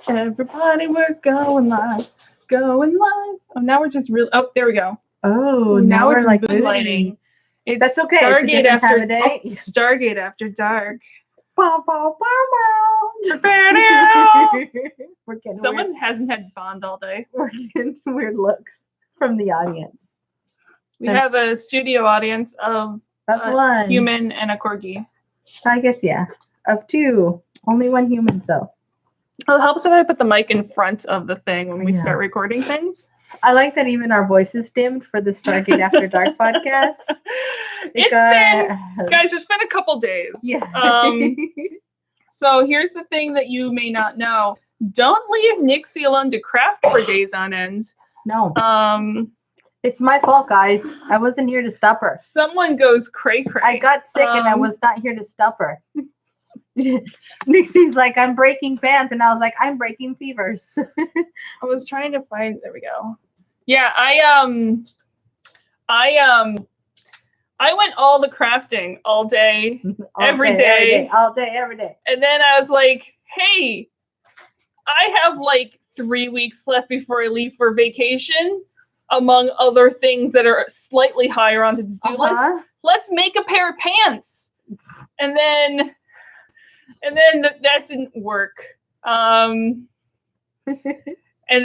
Everybody, we're going live. Going live. Oh, now we're just really. Oh, there we go. Oh, now we're it's like mood lighting. It's That's okay. Stargate it's a after time of day. oh, Stargate after dark. Bow, bow, bow, We're getting Someone hasn't had Bond all day. We're getting weird looks from the audience. We have a studio audience of That's a one human and a corgi. I guess, yeah. Of two. Only one human, so. Oh, it helps if I put the mic in front of the thing when we Yeah. start recording things. I like that even our voices dimmed for the Stargate After Dark podcast. It's been a couple days. Yeah. So here's the thing that you may not know. Don't leave Nixie alone to craft for days on end. No. It's my fault, guys. I wasn't here to stop her. Someone goes cray-cray. I got sick and I was not here to stop her. Nixie's like, I'm breaking fans, and I was like, I'm breaking fevers. I was trying to find. There we go. Yeah, I went all the crafting all day, every day, all day, every day. And then I was like, hey, I have like 3 weeks left before I leave for vacation, among other things that are slightly higher on the to-do list. Let's make a pair of pants. And then that didn't work. And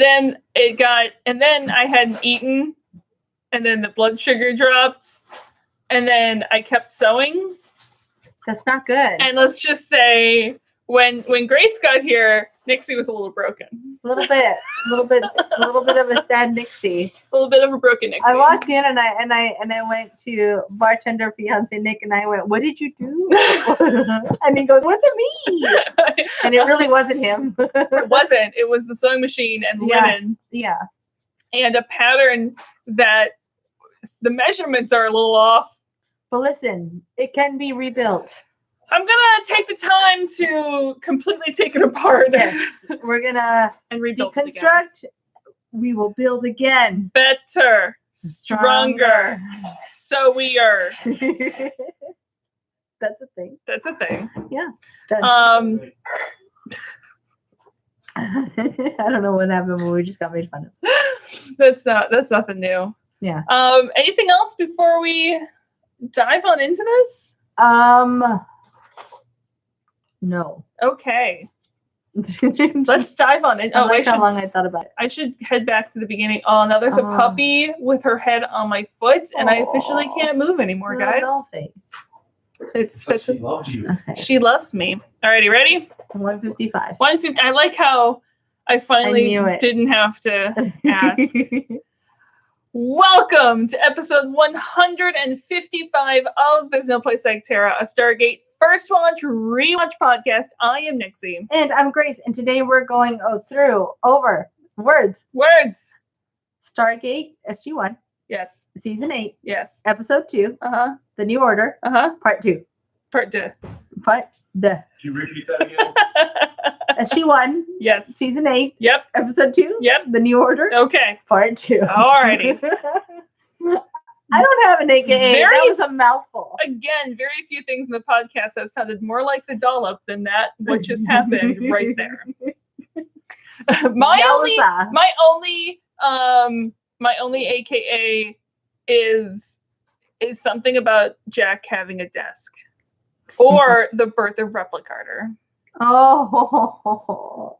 then I hadn't eaten, and then the blood sugar dropped, and then I kept sewing. That's not good. And let's just say, when Grace got here, Nixie was a little broken. A little bit of a sad Nixie. A little bit of a broken Nixie. I walked in and I went to bartender fiance Nick, and I went, "What did you do?" And he goes, "Wasn't me." And it really wasn't him. It wasn't. It was the sewing machine and linen. Yeah. And a pattern that the measurements are a little off. But listen, it can be rebuilt. I'm gonna take the time to completely take it apart. Yes. We're gonna and rebuild deconstruct. We will build again. Better, stronger. So we are. That's a thing. That's a thing. Yeah. Done. I don't know what happened, but we just got made fun of. That's nothing new. Yeah. Anything else before we dive on into this? No. Okay. Let's dive on it. I how long I thought about it. I should head back to the beginning. Oh, now there's a puppy with her head on my foot, and I officially can't move anymore, guys. Doll face. She loves you. Okay. She loves me. Alrighty, ready? 155. 150. I like how I finally didn't have to ask. Welcome to episode 155 of There's No Place Like Terra, a Stargate first watch, rewatch podcast. I am Nixie. And I'm Grace, and today we're going over words. Stargate SG1. Yes. Season 8. Yes. Episode 2. The New Order. Part 2. Part 2. Can you repeat that again? SG1. Yes. Season 8. Yep. Episode 2. Yep. The New Order. Okay. Part 2. Alrighty. I don't have an AKA. That was a mouthful. Again, very few things in the podcast have sounded more like the dollop than that, what just happened right there. My only AKA is something about Jack having a desk. Or the birth of Replicator. Oh,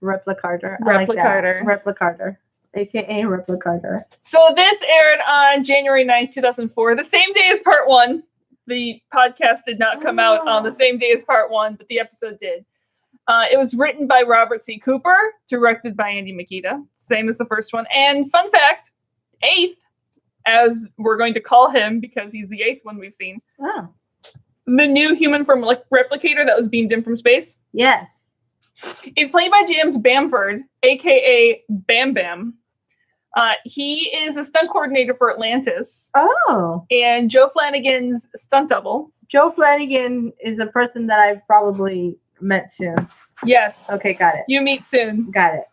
Replicator. Replicator. Replicator. AKA Replicator. So this aired on January 9th, 2004, the same day as part 1. The podcast did not come out on the same day as part 1, but the episode did. It was written by Robert C. Cooper, directed by Andy Makita, same as the first one. And fun fact, 8th, as we're going to call him because he's the 8th one we've seen. Oh. The new human from Replicator that was beamed in from space. Yes. He's played by James Bamford, a.k.a. Bam Bam. He is a stunt coordinator for Atlantis. Oh. And Joe Flanagan's stunt double. Joe Flanagan is a person that I've probably met soon. Yes. Okay, got it. You meet soon. Got it.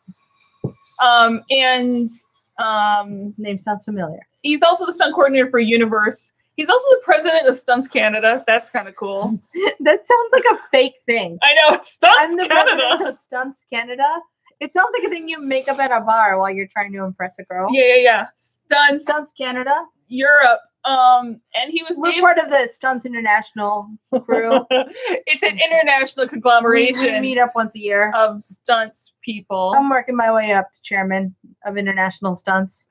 Name sounds familiar. He's also the stunt coordinator for Universe. He's also the president of Stunts Canada. That's kind of cool. That sounds like a fake thing. I know. Stunts I'm the Canada. president of Stunts Canada. It sounds like a thing you make up at a bar while you're trying to impress a girl. Yeah. Stunts Canada. Europe. And he was We're part of the Stunts International crew. It's an international conglomeration. We meet up once a year. Of stunts people. I'm working my way up to chairman of international stunts.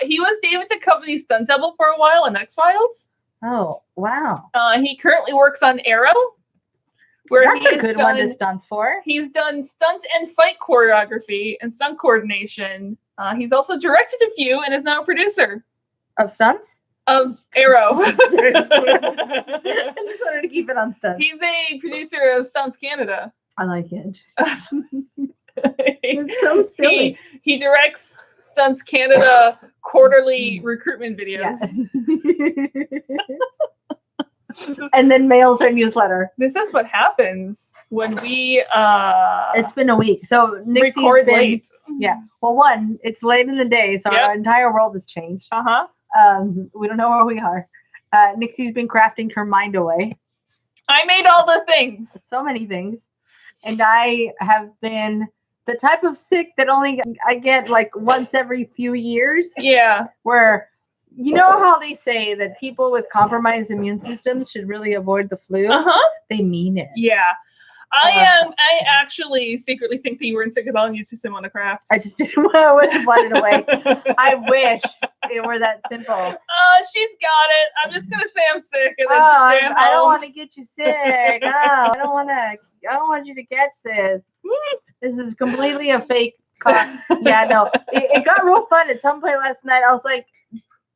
He was David Duchovny's stunt double for a while in X-Files. Oh, wow. He currently works on Arrow. Where that's a good one to stunts for. He's done stunt and fight choreography and stunt coordination. He's also directed a few and is now a producer. Of stunts? Of Arrow. I just wanted to keep it on stunts. He's a producer of Stunts Canada. I like it. It's so silly. He directs Stunts Canada quarterly recruitment videos. Yeah. And then mails our newsletter. This is what happens when we it's been a week. So Nixie's record been late. Yeah. Well, one, it's late in the day, so our entire world has changed. We don't know where we are. Nixie's been crafting her mind away. I made all the things. So many things. And I have been the type of sick that only I get like once every few years. Yeah. Where, you know how they say that people with compromised immune systems should really avoid the flu? They mean it. Yeah. I actually secretly think that you were in sick about immune system on the craft. I just didn't want it away. I wish it were that simple. She's got it. I'm just gonna say I'm sick and then I don't want to get you sick. I don't want you to catch this. This is completely a fake cough. Yeah, no. It got real fun at some point last night. I was like,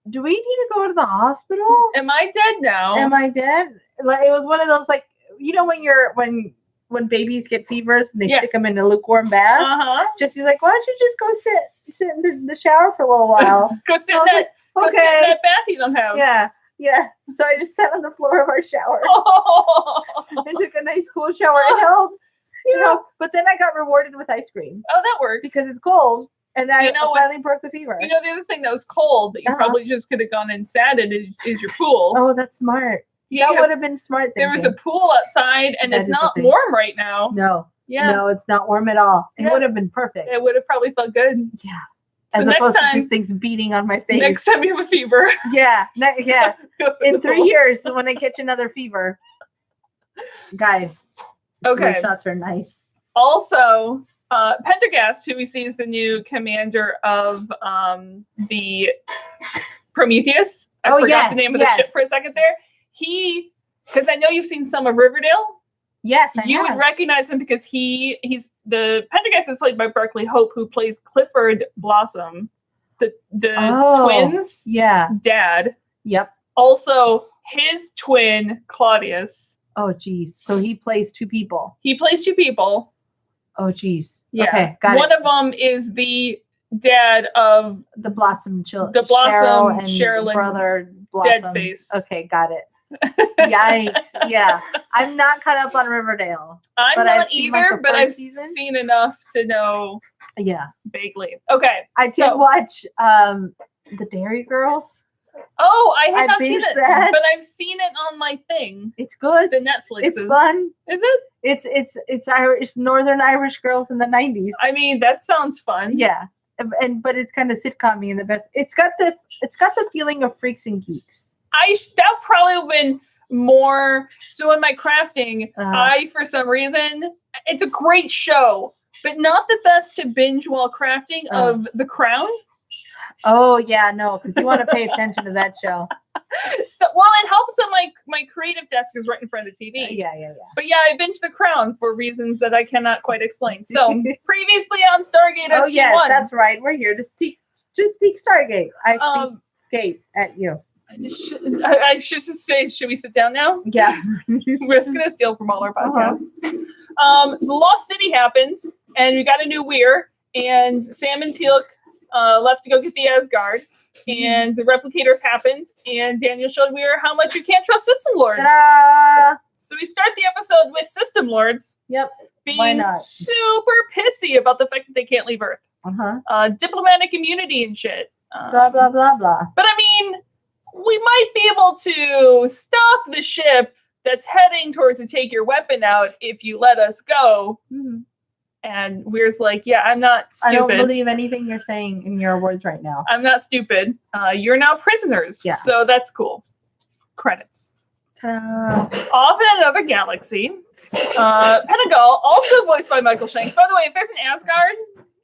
do we need to go to the hospital? Am I dead now? Am I dead? Like, it was one of those, like, you know, when babies get fevers and they stick them in a lukewarm bath. Jesse's like, why don't you just go sit in the shower for a little while? Go sit in that bath you don't have. Yeah. So I just sat on the floor of our shower and took a nice cool shower. It helped. You know, but then I got rewarded with ice cream. Oh, that works. Because it's cold. And I finally broke the fever. You know, the other thing that was cold that you probably just could have gone and sat in is your pool. Oh, that's smart. Yeah, that would have been smart. There was a pool outside, and it's not warm right now. No. Yeah. No, it's not warm at all. It would have been perfect. It would have probably felt good. Yeah. As opposed to just things beating on my face. Next time you have a fever. Yeah. In 3 years, when I catch another fever. Guys. Okay. Flu shots are nice. Also, Pendergast, who we see is the new commander of the Prometheus. I forgot the name of the ship for a second there. Because I know you've seen some of Riverdale. Yes, you would recognize him because he's the Pendergast is played by Berkeley Hope, who plays Clifford Blossom, the twins. Yeah. Dad. Yep. Also, his twin Claudius. Oh, geez. So he plays two people. Oh, geez. Yeah. Okay, got One of them is the dad of the Blossom children. The Blossom Cheryl and brother Blossom. Dead face. Okay, got it. Yikes. Yeah. I'm not caught up on Riverdale. I'm not either, but I've seen enough to know. Yeah. Vaguely. Okay. I did watch The Dairy Girls. Oh, I had not seen it, that. but I've seen it on my thing. It's good. The Netflix. It's fun. Is it? It's Irish, Northern Irish girls in the 90s. I mean, that sounds fun. Yeah, but it's kind of sitcom-y in the best. It's got the feeling of Freaks and Geeks. That probably would have been more. So in my crafting, for some reason, it's a great show, but not the best to binge while crafting of The Crown. Oh yeah, no, because you want to pay attention to that show. So, well, it helps that my creative desk is right in front of the TV. Yeah. But yeah, I binged The Crown for reasons that I cannot quite explain. So previously on Stargate SG-1. Oh yes, that's right. We're here to speak Stargate. I speak Gate at you. I should just say, should we sit down now? Yeah. We're just going to steal from all our podcasts. The Lost City happens, and we got a new Weir, and Sam and Teal'c left to go get the Asgard, and the replicators happened, and Daniel showed Weir how much you can't trust system lords. Ta-da! So we start the episode with system lords being super pissy about the fact that they can't leave Earth. Diplomatic immunity and shit. Blah, blah, blah, blah. But I mean, we might be able to stop the ship that's heading towards to take your weapon out if you let us go. Mm-hmm. And Weir's like, yeah, I'm not stupid. I don't believe anything you're saying in your words right now. I'm not stupid. You're now prisoners. Yeah. So that's cool. Credits. Ta-da. Off in another galaxy. Penegal, also voiced by Michael Shanks. By the way, if there's an Asgard,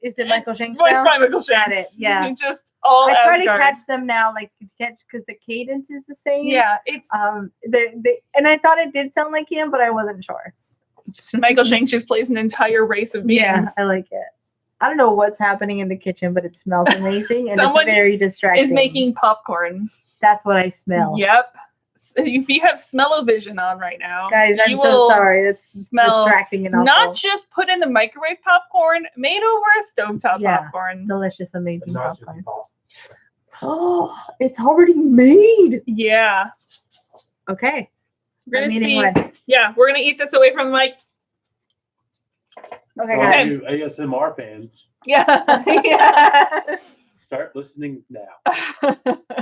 Is it Michael it's Shanks voiced now? by Michael Shanks. Got it, yeah. Just all I try Asgard. to catch them now, like because the cadence is the same. Yeah, it's and I thought it did sound like him, but I wasn't sure. Michael Shanks just plays an entire race of beings. Yeah, I like it. I don't know what's happening in the kitchen, but it smells amazing and Someone it's very distracting. Is making popcorn. That's what I smell. Yep. So if you have smell-o-vision on right now, Guys, I'm you so will sorry. It's smell distracting and awful. not just put in the microwave popcorn, made over a stovetop Yeah. popcorn. Delicious, amazing Not popcorn. super pop. Oh, it's already made. Yeah. Okay. We're I'm gonna eating see. one. Yeah, we're gonna eat this away from the mic. Okay, For all guys. you ASMR fans, Yeah. Yeah. start listening now.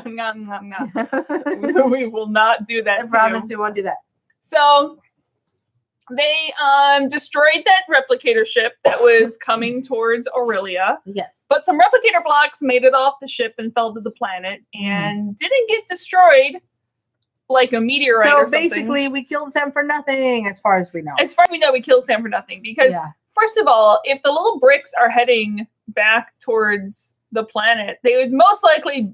Nom, nom, nom. We will not do that. I to promise you. we won't do that. So they destroyed that replicator ship that was coming towards Aurelia, Yes. but some replicator blocks made it off the ship and fell to the planet and didn't get destroyed like a meteorite or So something. basically, we killed Sam for nothing, as far as we know. As far as we know, we killed Sam for nothing because Yeah. first of all, if the little bricks are heading back towards the planet, they would most likely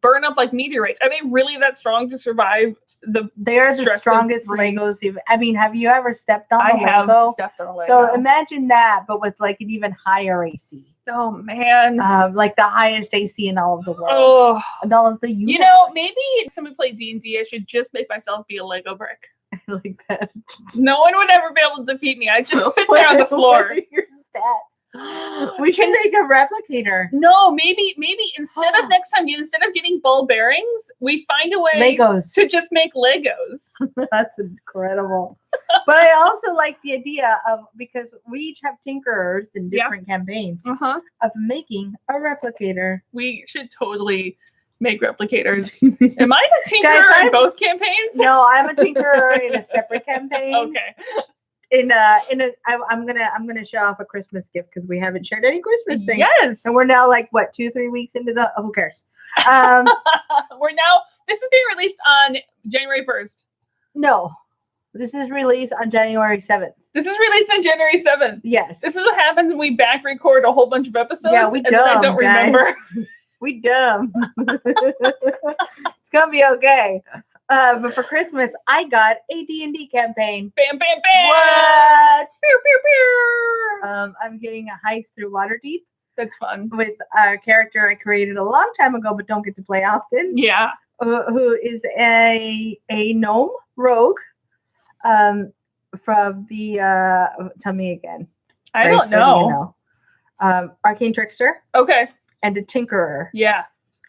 burn up like meteorites. Are they really that strong to survive the They're the stress of strongest breathing? Legos. I mean, have you ever stepped on I a have Lego? stepped on a Lego. So imagine that, but with like an even higher AC. Oh man. Like the highest AC in all of the world. Oh, And all of the universe. you know, maybe if somebody played D&D, I should just make myself be a Lego brick. like that. No one would ever be able to defeat me. I just sit there on the floor. What are your stats? We should make a replicator. No, maybe instead of next time, instead of getting ball bearings, we find a way Legos. to just make Legos. That's incredible. But I also like the idea of, because we each have tinkerers in Yeah. different campaigns, Uh-huh. of making a replicator. We should totally make replicators. Am I the tinkerer Guys, in I'm- both campaigns? No, I'm a tinkerer in a separate campaign. Okay. I'm gonna show off a Christmas gift because we haven't shared any Christmas things. Yes. And we're now like what, 2-3 weeks into the who cares? We're now, this is being released on January 1st. No. This is released on January 7th. This is released on January 7th. Yes. This is what happens when we back record a whole bunch of episodes. Yeah, we and then I dumb, don't guys. remember. We dumb. It's gonna be okay. But for Christmas, I got a D&D campaign. Bam, bam, bam. What? Pew, pew, pew. I'm getting a heist through Waterdeep That's fun. with a character I created a long time ago, but don't get to play often. Yeah. Who is a gnome rogue from the tell me again. I Grace, don't what do you know. know? Arcane trickster Okay. and a tinkerer. Yeah.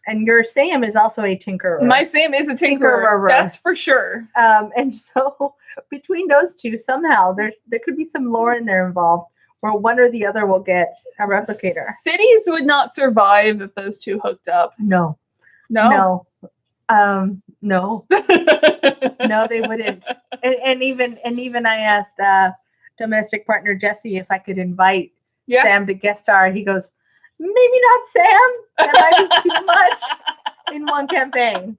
And your Sam is also a tinkerer. My Sam is a tinkerer. Tinkerer. That's for sure. And so between those two, somehow there could be some lore in there involved where one or the other will get a replicator. Cities would not survive if those two hooked up. No. No. No. No. No, they wouldn't. And even I asked domestic partner Jesse if I could invite Yeah. Sam to guest star. He goes, maybe not Sam. That might be too much in one campaign.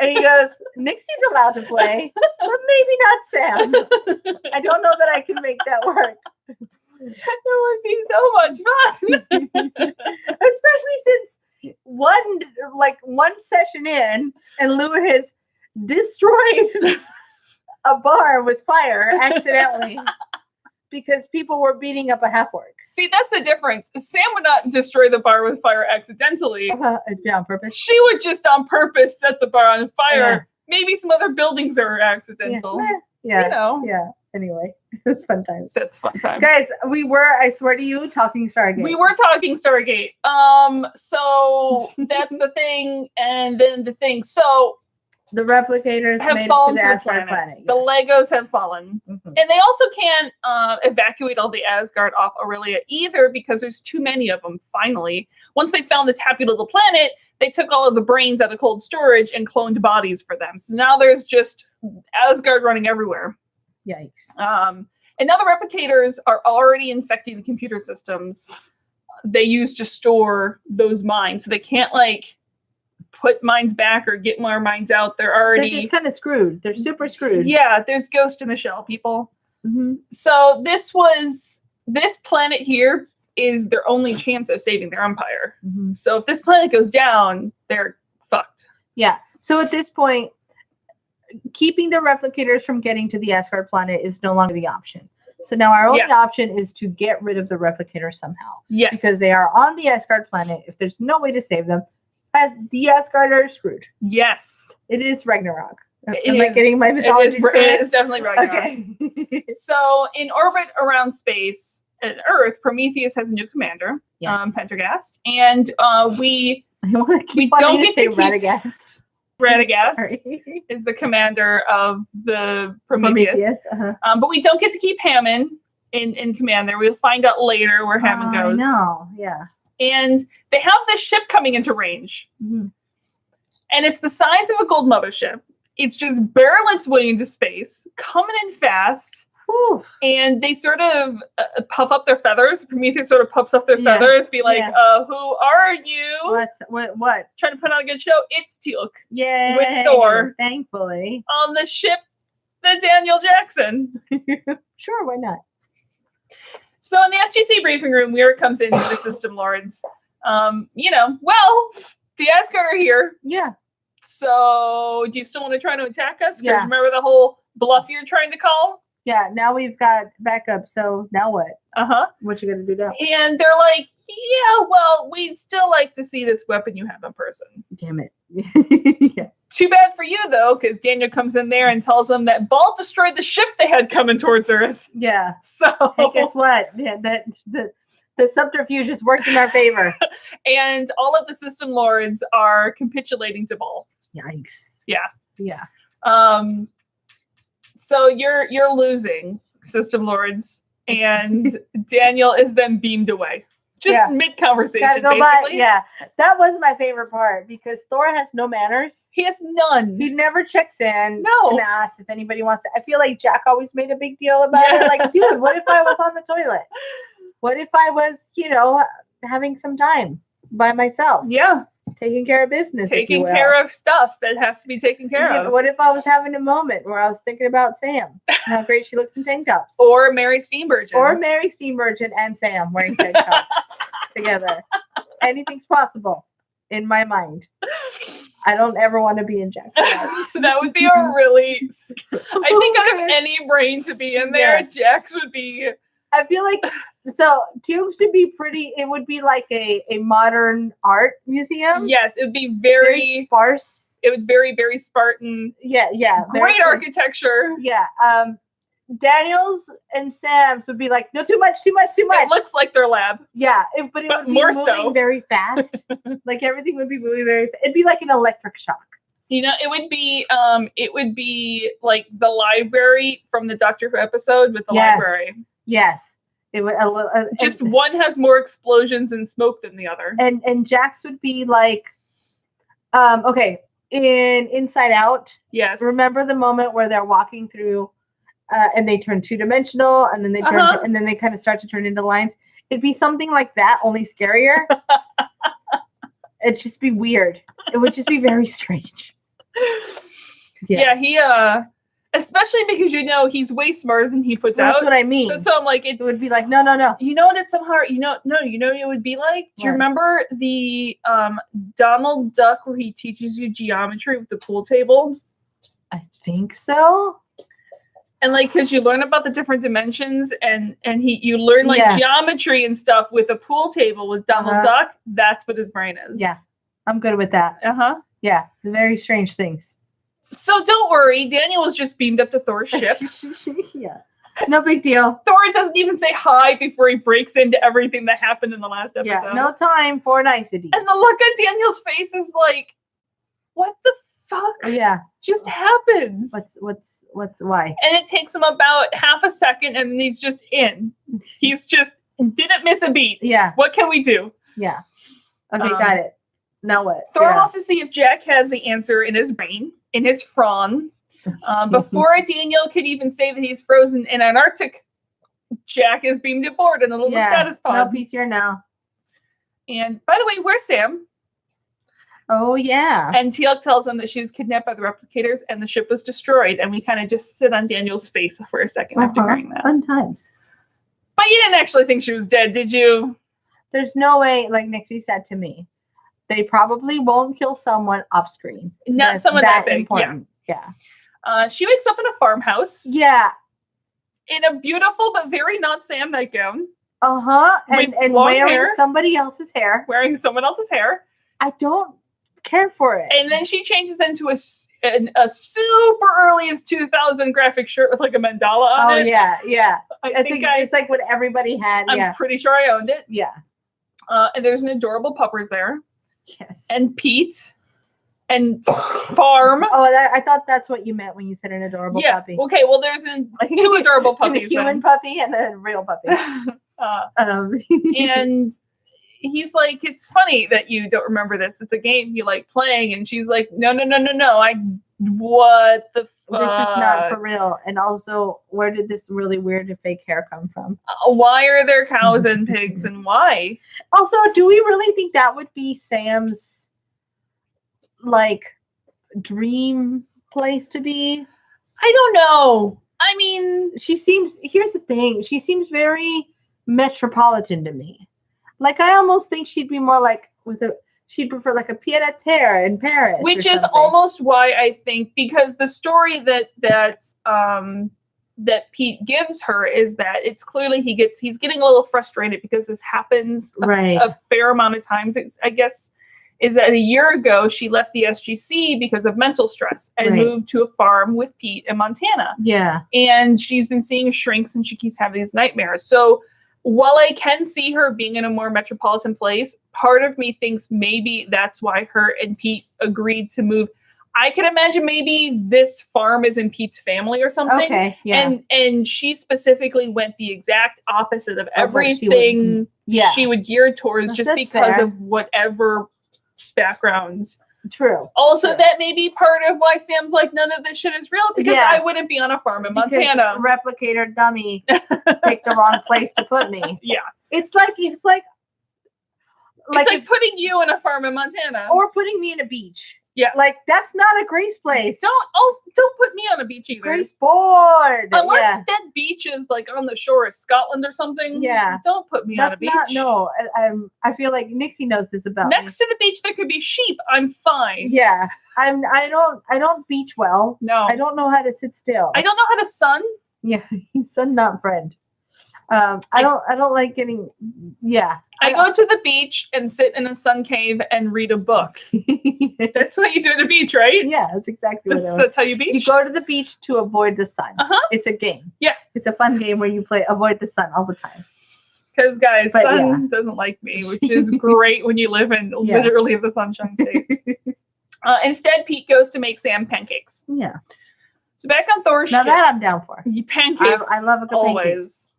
And he goes, Nixie's allowed to play, but maybe not Sam. I don't know that I can make that work. That would be so much fun. Especially since one session in and Lou has destroyed a bar with fire accidentally because people were beating up a half-orc. See, that's the difference. Sam would not destroy the bar with fire accidentally. Yeah, on purpose. She would just on purpose set the bar on fire. Yeah. Maybe some other buildings are accidental. Yeah. You know. Yeah. Anyway, it was fun times. That's fun time. Guys, we were, I swear to you, talking Stargate. We were talking Stargate. So that's the thing, and then the thing. So The replicators have made it to fallen the to the Asgard planet. planet. The Legos have fallen. Mhm. And they also can't evacuate all the Asgard off Aurelia either because there's too many of them, finally. Once they found this happy little planet, they took all of the brains out of cold storage and cloned bodies for them. So now there's just Asgard running everywhere. Yikes. And now the replicators are already infecting the computer systems they use to store those minds. So they can't like put minds back or get more minds out. They're already just kind of screwed. They're super screwed. Yeah, there's Ghost in the Shell, people. Mm-hmm. So this planet here is their only chance of saving their empire. Mm-hmm. So if this planet goes down, they're fucked. Yeah. So at this point, keeping the replicators from getting to the Asgard planet is no longer the option. So now our only option is to get rid of the replicators somehow. Yes. Because they are on the Asgard planet. If there's no way to save them, the Asgard are screwed. Yes. It is Ragnarok. Am I getting my mythology correct? It is definitely Ragnarok. Okay. So in orbit around space at Earth, Prometheus has a new commander, Pendergast, and we don't get to keep Radagast. Radagast is the commander of the Prometheus. But we don't get to keep Hammond in command there. We'll find out later where Hammond goes. No, yeah. And they have this ship coming into range. Mm-hmm. And it's the size of a gold mothership. It's just barreling its way into space, coming in fast. Whew. And they sort of puff up their feathers. Prometheus sort of puffs up their feathers, be like, who are you? What? Trying to put on a good show. It's Teal'c. Yay. With Thor. Thankfully. On the ship, the Daniel Jackson. Sure, why not? So in the SGC briefing room, Weir comes into the System Lords. The Asgard are here. Yeah. So do you still want to try to attack us? Yeah. Remember the whole bluff you're trying to call? Yeah, now we've got backup, so now what? What you gonna do now? And they're like, yeah, well, we'd still like to see this weapon you have in person. Damn it. Yeah. Too bad for you, though, because Daniel comes in there and tells them that Balt destroyed the ship they had coming towards Earth. Yeah. So hey, guess what? Yeah, the subterfuge has worked in our favor. And all of the System Lords are capitulating to Balt. Yikes. Yeah. Yeah. So you're losing, System Lords, and Daniel is then beamed away. Just mid-conversation, Gotta go basically. by. Yeah, that was my favorite part because Thor has no manners. He has none. He never checks in No. and asks if anybody wants to. I feel like Jack always made a big deal about it. Like, dude, what if I was on the toilet? What if I was, having some time by myself? Yeah. Taking care of business. Taking care of stuff that has to be taken care of. What if I was having a moment where I was thinking about Sam and how great she looks in tank tops? Or Mary Steenburgen. Or Mary Steenburgen and Sam wearing tank tops together. Anything's possible in my mind. I don't ever want to be in Jack's life. So that would be a really... I think out of any brain to be in there, Jax would be... I feel like... So, Teal'c should be pretty... It would be like a modern art museum. Yes, it would be very sparse. It would be very Spartan. Yeah. Great architecture. Yeah. Daniel's and Sam's would be like, no, too much. It looks like their lab. Yeah, but it would be more moving very fast. Like everything would be moving very fast. It'd be like an electric shock. It would be like the library from the Doctor Who episode with the library. Yes. It would just one has more explosions and smoke than the other. And Jax would be like in Inside Out. Yes. Remember the moment where they're walking through and they turn two-dimensional and then they turn and then they kind of start to turn into lines. It'd be something like that, only scarier. It'd just be weird. It would just be very strange. Yeah, he especially because he's way smarter than he puts out. That's what I mean. So I'm like, it would be like, no. You know what it's somehow, it would be like? Do you remember the Donald Duck where he teaches you geometry with the pool table? I think so. And like, because you learn about the different dimensions and you learn like geometry and stuff with a pool table with Donald Duck. That's what his brain is. Yeah, I'm good with that. Yeah, very strange things. So don't worry, Daniel was just beamed up to Thor's ship. Yeah, no big deal. Thor doesn't even say hi before he breaks into everything that happened in the last episode. Yeah, no time for niceties. And the look on Daniel's face is like, what the fuck? Yeah, just happens. What's why? And it takes him about half a second, and then he's just in. He's just didn't miss a beat. Yeah. What can we do? Yeah. Okay, got it. Now what? Thor wants to see if Jack has the answer in his brain, in his Fron. Before Daniel could even say that he's frozen in Antarctic, Jack is beamed aboard in a little status pod. No peace here now. And by the way, where's Sam? Oh, yeah. And Teal'c tells him that she was kidnapped by the replicators and the ship was destroyed. And we kind of just sit on Daniel's face for a second after hearing that. Fun times. But you didn't actually think she was dead, did you? There's no way, like Nixie said to me, they probably won't kill someone off screen. Not someone that big. Important. Yeah. She wakes up in a farmhouse. Yeah. In a beautiful but very not Sam nightgown. Uh-huh. With And long wearing hair. somebody else's hair. Wearing someone else's hair. I don't care for it. And then she changes into a super earliest 2000 graphic shirt with like a mandala on it. Oh, yeah, yeah. It's like what everybody had. I'm pretty sure I owned it. Yeah. And there's an adorable puppers there. Yes. And Pete. And Farm. Oh, I thought that's what you meant when you said an adorable puppy. Okay, well, there's two adorable puppies. A human puppy and a real puppy. And he's like, it's funny that you don't remember this. It's a game you like playing. And she's like, no. What the fuck? This is not for real. And also, where did this really weird fake hair come from? Why are there cows and pigs and why? Also, do we really think that would be Sam's like dream place to be? I don't know. I mean, here's the thing. She seems very metropolitan to me. Like, I almost think she'd be more like she'd prefer like a pied-à-terre in Paris. Which is almost why I think, because the story that Pete gives her is that it's clearly he's getting a little frustrated because this happens a fair amount of times. I guess is that a year ago she left the SGC because of mental stress and moved to a farm with Pete in Montana. Yeah. And she's been seeing shrinks and she keeps having these nightmares. So while I can see her being in a more metropolitan place, part of me thinks maybe that's why her and Pete agreed to move. I can imagine maybe this farm is in Pete's family or something. Okay, yeah. And she specifically went the exact opposite of everything she would gear towards just because of whatever backgrounds. True. Also, that may be part of why Sam's like, none of this shit is real, because I wouldn't be on a farm in Montana. Replicator dummy picked the wrong place to put me. Yeah. It's like putting you in a farm in Montana. Or putting me in a beach. Yeah. Like, that's not a Grace place. Don't put me on a beach either. Grace board. Unless that beach is like on the shore of Scotland or something. Yeah. Don't put me on a beach. I feel like Nixie knows this about Next to the beach there could be sheep. I'm fine. Yeah. I don't beach well. No. I don't know how to sit still. I don't know how to sun. Yeah. Sun not friend. I don't like getting I go to the beach and sit in a sun cave and read a book. That's what you do at the beach, right? Yeah, that's exactly what that's how you beach. You go to the beach to avoid the sun. It's a game. Yeah. It's a fun game where you avoid the sun all the time. Because, guys, sun doesn't like me, which is great when you live in literally the Sunshine State. Instead, Pete goes to make Sam pancakes. Yeah. So back on Thor's ship. Now that I'm down for. Pancakes. I love a good always. Pancakes.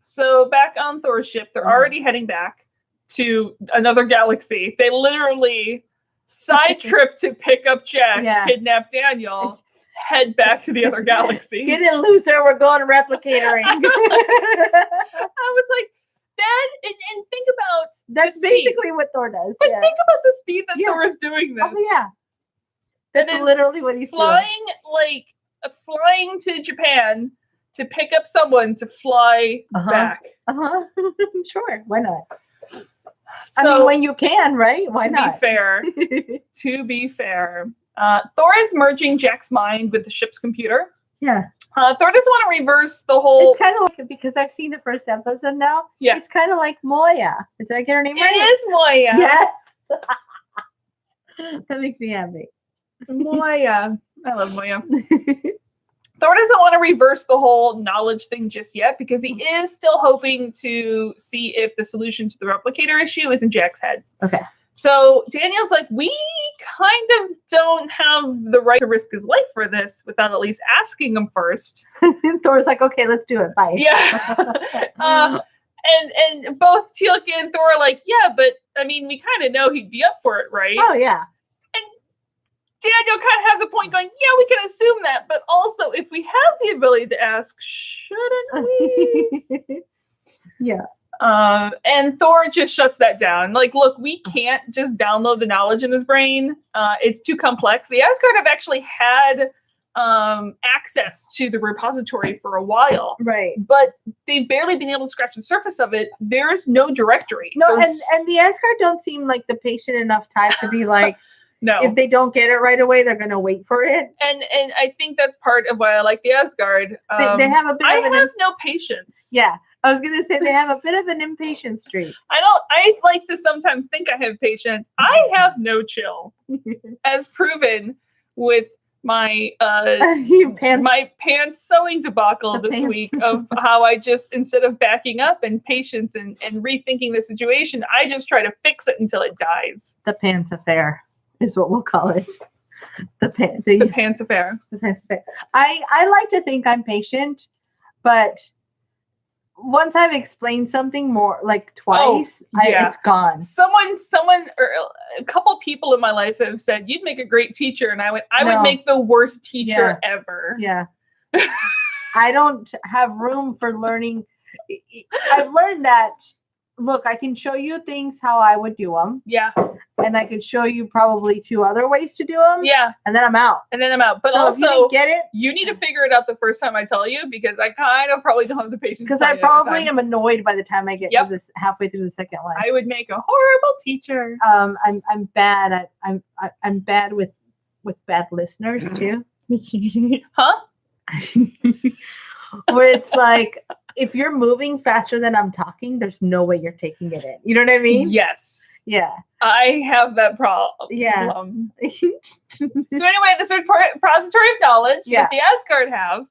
So back on Thor's ship, they're already heading back to another galaxy. They literally side trip to pick up Jack, kidnap Daniel, head back to the other galaxy. Get in, loser. We're going replicatoring. I was like, that, and think about that's basically what Thor does. But think about the speed that Thor is doing this. Oh, yeah. That's literally what he's flying, flying to Japan to pick up someone to fly back. Sure. Why not? So, I mean, when you can, right? Why not? To be fair, Thor is merging Jack's mind with the ship's computer. Yeah. Thor doesn't want to reverse the whole. It's kind of like, because I've seen the first episode now. Yeah. It's kind of like Moya. Did I get her name right? It is Moya. Yes. That makes me happy. Moya. I love Moya. Thor doesn't want to reverse the whole knowledge thing just yet because he is still hoping to see if the solution to the replicator issue is in Jack's head. Okay. So Daniel's like, we kind of don't have the right to risk his life for this without at least asking him first. Thor's like, okay, let's do it. Bye. Yeah. And both Teal'c and Thor are like, yeah, but I mean, we kind of know he'd be up for it, right? Oh yeah. And Daniel kind of has a point going, yeah, we can assume that, but also if we have the ability to ask, shouldn't we? Yeah. And Thor just shuts that down. Like, look, we can't just download the knowledge in his brain. It's too complex. The Asgard have actually had access to the repository for a while, Right. but they've barely been able to scratch the surface of it. There's no directory. No, There's- and the Asgard don't seem like the patient enough type to be like, no. if they don't get it right away, they're gonna wait for it. And I think that's part of why I like the Asgard. They have a bit I of an have no patience. yeah. I was gonna say they have a bit of an impatient streak. I like to sometimes think I have patience. I have no chill, as proven with my Pants. my pants sewing debacle The this pants. week of how I just, instead of backing up and patience and rethinking the situation, I just try to fix it until it dies. The pants affair is what we'll call it. The pants. The pants affair. The pants affair. I like to think I'm patient, but once I've explained something more like twice, yeah. it's gone. Someone, or a couple people in my life have said, "You'd make a great teacher," and I would No. make the worst teacher ever. Yeah. I don't have room for learning. I've learned that, look, I can show you things how I would do them, Yeah, and I could show you probably 2 other ways to do them, yeah, and then I'm out. and then I'm out. But So if you also, didn't get it, you need to figure it out the first time I tell you, because I kind of probably don't have the patience. because to tell I you every probably time. am annoyed by the time I get Yep. to this halfway through the second one. I would make a horrible teacher. I'm bad. I'm bad with bad listeners too. Huh? Where it's like, if you're moving faster than I'm talking, there's no way you're taking it in. You know what I mean? Yes, Yeah. I have that problem. Yeah. So anyway, this repository of knowledge Yeah. that the Asgard have,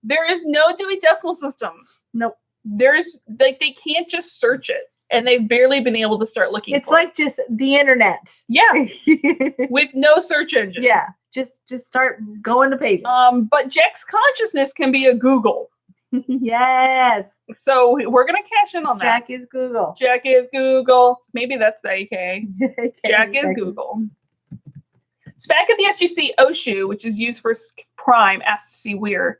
there is no Dewey Decimal System. Nope. There's they can't just search it, and they've barely been able to start looking. It's for like just the internet. it. With no search engine. Yeah. Just start going to pages. But Jack's consciousness can be a Google, Yes. so we're gonna cash in on that. Jack is Google. Jack is Google. Maybe that's the AKA. Jack is Exactly. Google. So back at the SGC, Oshu, which is used for Prime, asks to see Weir,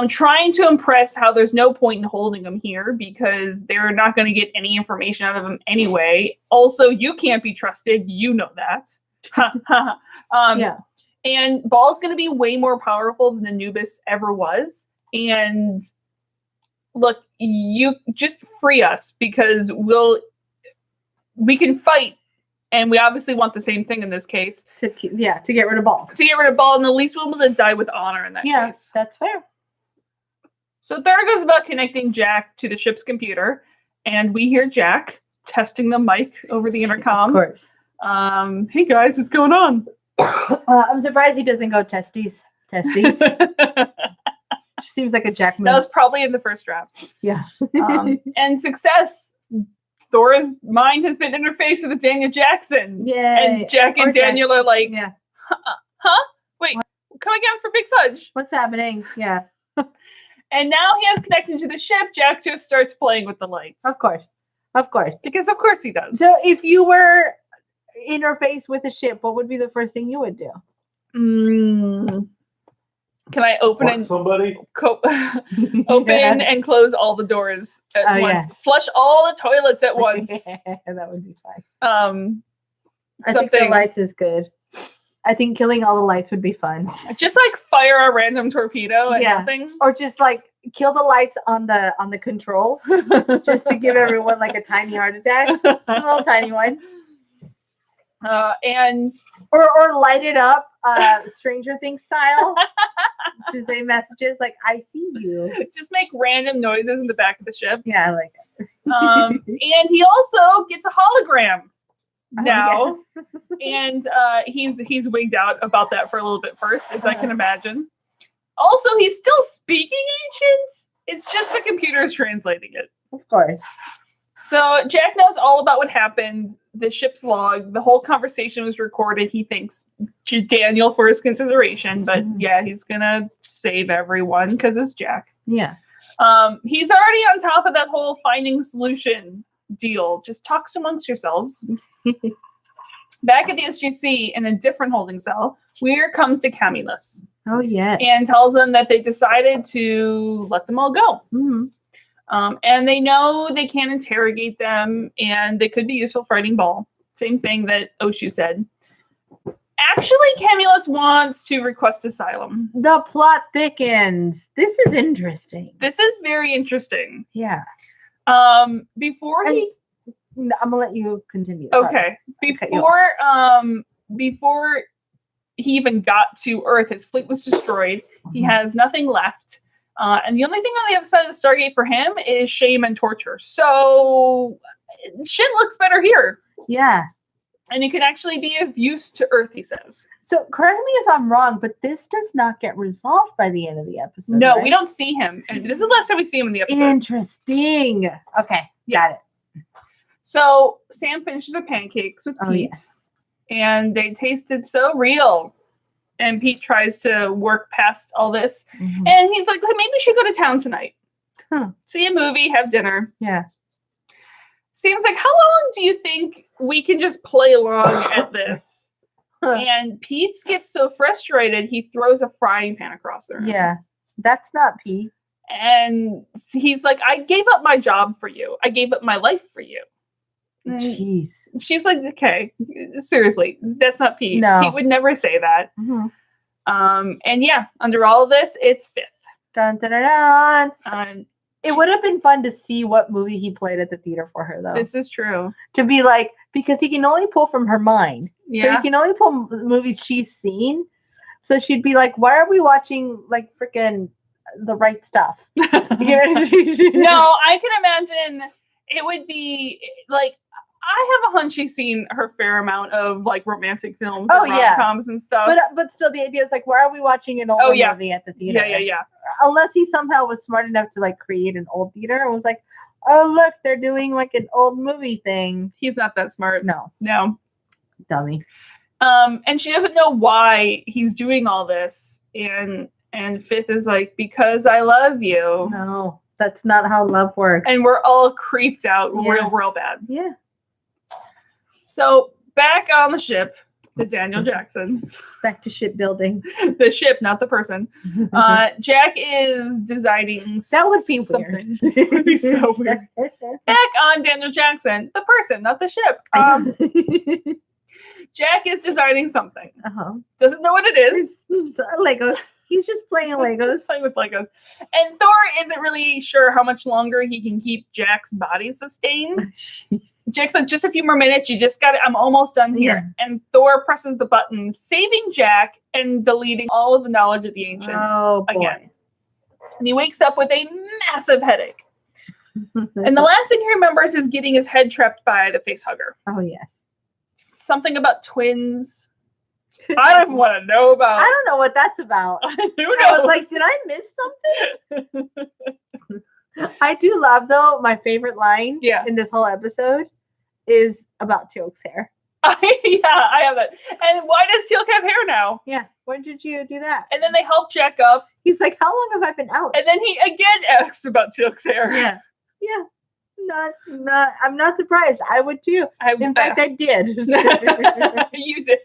trying to impress how there's no point in holding him here because they're not going to get any information out of him anyway. Also, you can't be trusted. You know that. Yeah. And Ball's going to be way more powerful than Anubis ever was. And look, you just free us because we can fight. And we obviously want the same thing in this case. To get rid of Ball. To get rid of Ball, and at least we'll be able to die with honor in that Yeah, case. that's fair. So Thor goes about connecting Jack to the ship's computer, and we hear Jack testing the mic over the intercom. Of course. Hey guys, what's going on? I'm surprised he doesn't go testes. Testes. That Seems like a Jack move. was probably in the first draft. Yeah. And success. Thor's mind has been interfaced with Daniel Jackson. Yeah. And Jack and Or Daniel are like, Yeah. huh? Wait, come again for Big Fudge. What's happening? Yeah. And now he has connected to the ship. Jack just starts playing with the lights. Of course. Of course. Because of course he does. So if you were interfaced with a ship, what would be the first thing you would do? Can I open Fuck and somebody. open and close all the doors at Oh, once? yes. Flush all the toilets at once. That would be fine. I think the Something lights is good. I think killing all the lights would be fun. just like fire a random torpedo at Yeah. nothing. Or just like kill the lights on the controls just to give everyone like a tiny heart attack. A little tiny one. And Or light it up Stranger Things style. To say messages like, I see you. just make random noises in the back of the ship. Yeah, I like it. And he also gets a hologram now. Oh, yes. And he's wigged out about that for a little bit first, as I can imagine. Also, he's still speaking ancient. It's just the computer is translating it. Of course. So Jack knows all about what happened, the ship's log, the whole conversation was recorded. He thanks Daniel for his consideration, but yeah, he's gonna save everyone because it's Jack. Yeah. He's already on top of that whole finding solution deal. Just talks amongst yourselves. Back at the SGC in a different holding cell, Weir comes to Camulus. Oh, yes. And tells them that they decided to let them all go. And they know they can't interrogate them, and they could be useful fighting Ball. Same thing that Oshu said. Actually, Camulus wants to request asylum. The plot thickens. This is interesting. This is very interesting. Yeah. Before And- he... No, I'm gonna let you continue. Sorry. Okay. Okay, Before he even got to Earth, his fleet was destroyed. He has nothing left. And the only thing on the other side of the Stargate for him is shame and torture. So shit looks better here. Yeah. And it can actually be of use to Earth, he says. So correct me if I'm wrong, but this does not get resolved by the end of the episode. No, right? we don't see him. And this is the last time we see him in the episode. Interesting. Okay. Got it. So Sam finishes her pancakes with Oh, Pete. yes. And they tasted so real. And Pete tries to work past all this. Mhm. And he's like, maybe we should go to town tonight. Huh. See a movie, have dinner. Yeah. Sam's like, how long do you think we can just play along at this? Huh. And Pete gets so frustrated, he throws a frying pan across the room. Yeah. That's not Pete. And he's like, I gave up my job for you. I gave up my life for you. And Jeez. she's like, okay, seriously, that's not Pete. No. Pete would never say that. Mhm. And yeah, under all of this, it's Fifth. Dun, dun, dun, dun. Um, It would have been fun to see what movie he played at the theater for her, though. this is true. To be like, because he can only pull from her mind. So Yeah. he can only pull movies she's seen. So she'd be like, why are we watching like freaking The Right Stuff? You know? No, I can imagine it would be like, I have a hunch she's seen her fair amount of like romantic films Oh, and yeah. rom-coms and stuff. But still, the idea is like, why are we watching an old yeah. movie at the theater? Yeah. Unless he somehow was smart enough to like create an old theater and was like, oh look, they're doing like an old movie thing. He's not that smart. No, dummy. And she doesn't know why he's doing all this. And Fifth is like, because I love you. No, that's not how love works. And we're all creeped out Yeah. real bad. yeah. So back on the ship, the Daniel Jackson, Back to shipbuilding. the ship, not the person. Jack is designing. That would be something. It would be so weird. Back on Daniel Jackson, the person, not the ship. Jack is designing something. uh-huh. Doesn't know what it is. Legos. He's just playing Legos. Just playing with Legos. And Thor isn't really sure how much longer he can keep Jack's body sustained. Jeez. Jack's like, just a few more minutes. You just got it. I'm almost done here. And Thor presses the button, saving Jack and deleting all of the knowledge of the ancients Oh boy. again. And he wakes up with a massive headache. And the last thing he remembers is getting his head trapped by the facehugger. Oh yes. Something about twins. I don't even want to know about. I don't know what that's about. Who knows? I was like, did I miss something? I do love though. My favorite line in this whole episode is about Teal'c's hair. I have that. And why does Teal'c have hair now? Yeah. When did you do that? And then they help Jack up. He's like, how long have I been out? And then he again asks about Teal'c's hair. Yeah. Yeah. Not. I'm not surprised. I would too. In fact, I did. You did.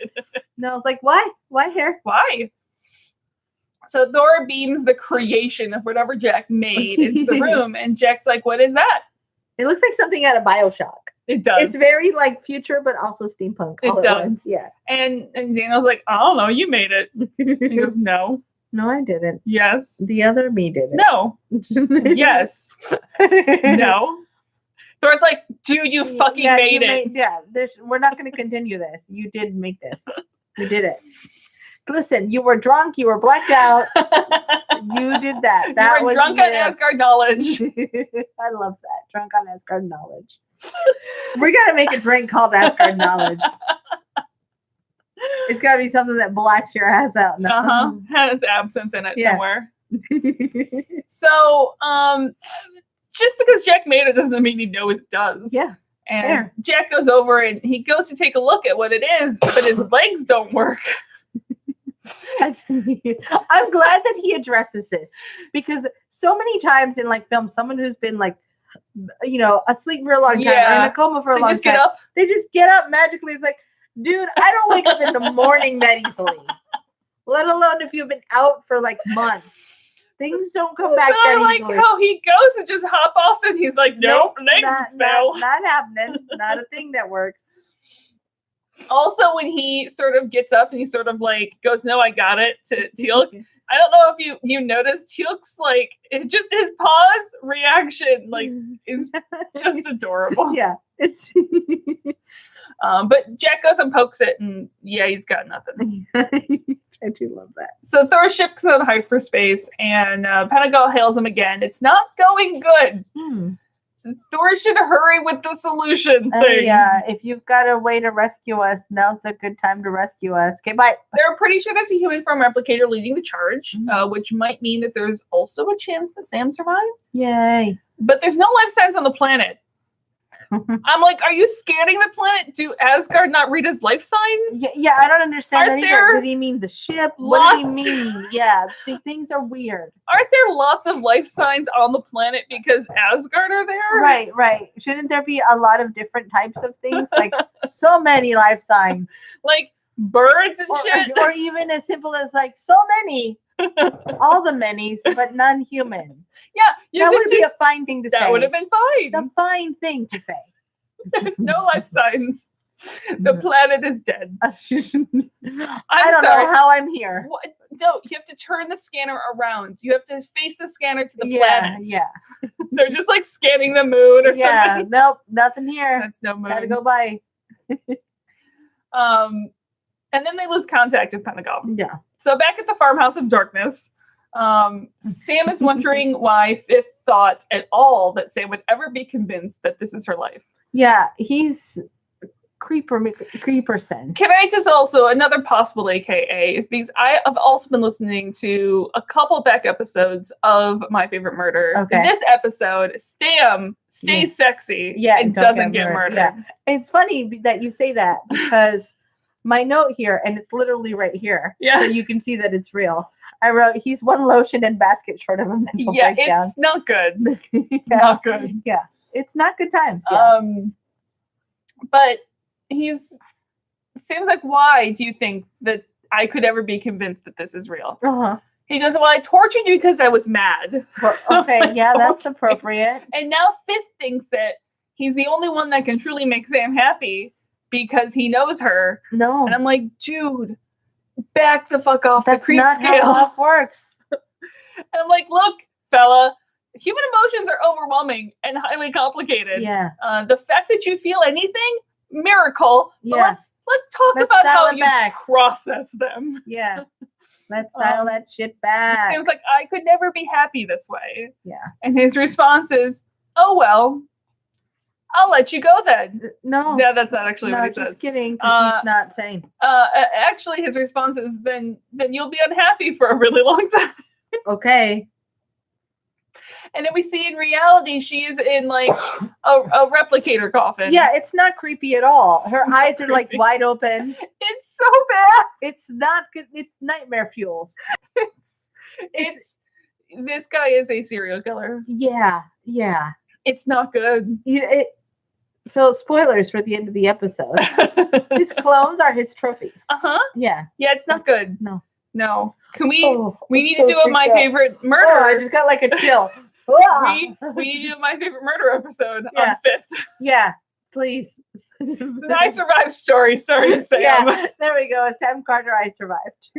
And I was like, why? Why hair? Why? So Thor beams the creation of whatever Jack made into the room, and Jack's like, "What is that?" It looks like something out of BioShock. It does. It's very like future, but also steampunk. It does. Once. Yeah. And Daniel's like, "I don't know. You made it." He goes, "No." No, I didn't. Yes. The other me did it. No. Yes. No. Thor's like, dude, you fucking made it. We're not going to continue this. You did make this. You did it. Listen, you were drunk. You were blacked out. You did that. That you were was drunk on Asgard knowledge. I love that. Drunk on Asgard knowledge. We're going to make a drink called Asgard knowledge. It's got to be something that blacks your ass out. Has absinthe in it somewhere. So, just because Jack made it doesn't mean he knows it does. Yeah. And Jack goes over and he goes to take a look at what it is, but his legs don't work. I'm glad that he addresses this because so many times in like films, someone who's been like, asleep for a long time or in a coma for a They long just time, get up. they just get up magically. It's like, dude, I don't wake up in the morning that easily, let alone if you've been out for like months. Things don't come back that like easily. how he goes and just hop off and he's like, nope, legs fell. Not happening. Not a thing that works. Also, when he sort of gets up and he sort of like goes, no, I got it to Teal'c. I don't know if you noticed Teal'c's like just his pause reaction like is just adorable. Yeah. It's but Jack goes and pokes it and yeah, he's got nothing. I do love that. So Thor's ship goes in hyperspace and Pentagon hails him again. It's not going good. Thor should hurry with the solution thing. Yeah, if you've got a way to rescue us, now's a good time to rescue us. Okay, bye. They're pretty sure there's a human from replicator leading the charge, which might mean that there's also a chance that Sam survived. Yay. But there's no life signs on the planet. I'm like, are you scanning the planet? Do Asgard not read his life signs? Yeah, I don't understand Aren't that either. there Did he mean the ship? What did he lots? mean? Yeah, things are weird. Aren't there lots of life signs on the planet because Asgard are there? Right. Shouldn't there be a lot of different types of things? Like so many life signs. Like birds and shit? Or even as simple as like so many. All the many's, but none human. Yeah, That would be a fine thing to say. That would have been fine. The fine thing to say. There's no life signs. The planet is dead. I don't know how I'm here. What? No, you have to turn the scanner around. You have to face the scanner to the Yeah, planet. yeah. They're just like scanning the moon or Yeah, something. nope, nothing here. That's no moon. Gotta go by. And then they lose contact with Pentagon. Yeah. So back at the farmhouse of darkness, Sam is wondering why Fifth thought at all that Sam would ever be convinced that this is her life. Yeah, he's creeperson. Can I just also, another possible AKA is because I have also been listening to a couple back episodes of My Favorite Murder. Okay. In this episode, Sam stays sexy and don't doesn't get murdered. Yeah. It's funny that you say that because my note here, and it's literally right here, Yeah. so you can see that it's real. I wrote, he's one lotion and basket short of a mental breakdown. It's not good. It's Yeah. not good. Yeah, it's not good times. Yeah. But Sam's like, why do you think that I could ever be convinced that this is real? Uh-huh. He goes, well, I tortured you because I was mad. Well, okay, yeah, that's appropriate. And now Fifth thinks that he's the only one that can truly make Sam happy because he knows her. No, And I'm like, dude, back the fuck off that's the creep not scale. how love works. And I'm like, look, fella, human emotions are overwhelming and highly complicated. Yeah. The fact that you feel anything, miracle. But Yeah. let's talk Let's about dial how it you back. process them. Yeah. Let's dial that shit It back. seems like I could never be happy this way. Yeah. And his response is, oh, well, I'll let you go then. No. Yeah, that's not actually No, what he just says. kidding. 'Cause he's not sane. Actually, his response is, then you'll be unhappy for a really long time. Okay. And then we see in reality, she's in like a replicator coffin. Yeah, it's not creepy at all. Her It's not eyes are like creepy. wide open. It's so bad. It's not good. It's nightmare fuel. It's this guy is a serial killer. Yeah. Yeah. It's not good. So spoilers for the end of the episode. His clones are his trophies. Uh-huh. Yeah. Yeah, it's not good. No. Can we Oh, we I'm need so to do a My freaked out. Favorite Oh, I Murder. just got like a chill. We need to do a My Favorite Murder episode Yeah. on Fifth. Yeah. Please. It's an I Survived story. Sorry to say. Yeah. There we go. Sam Carter, I survived.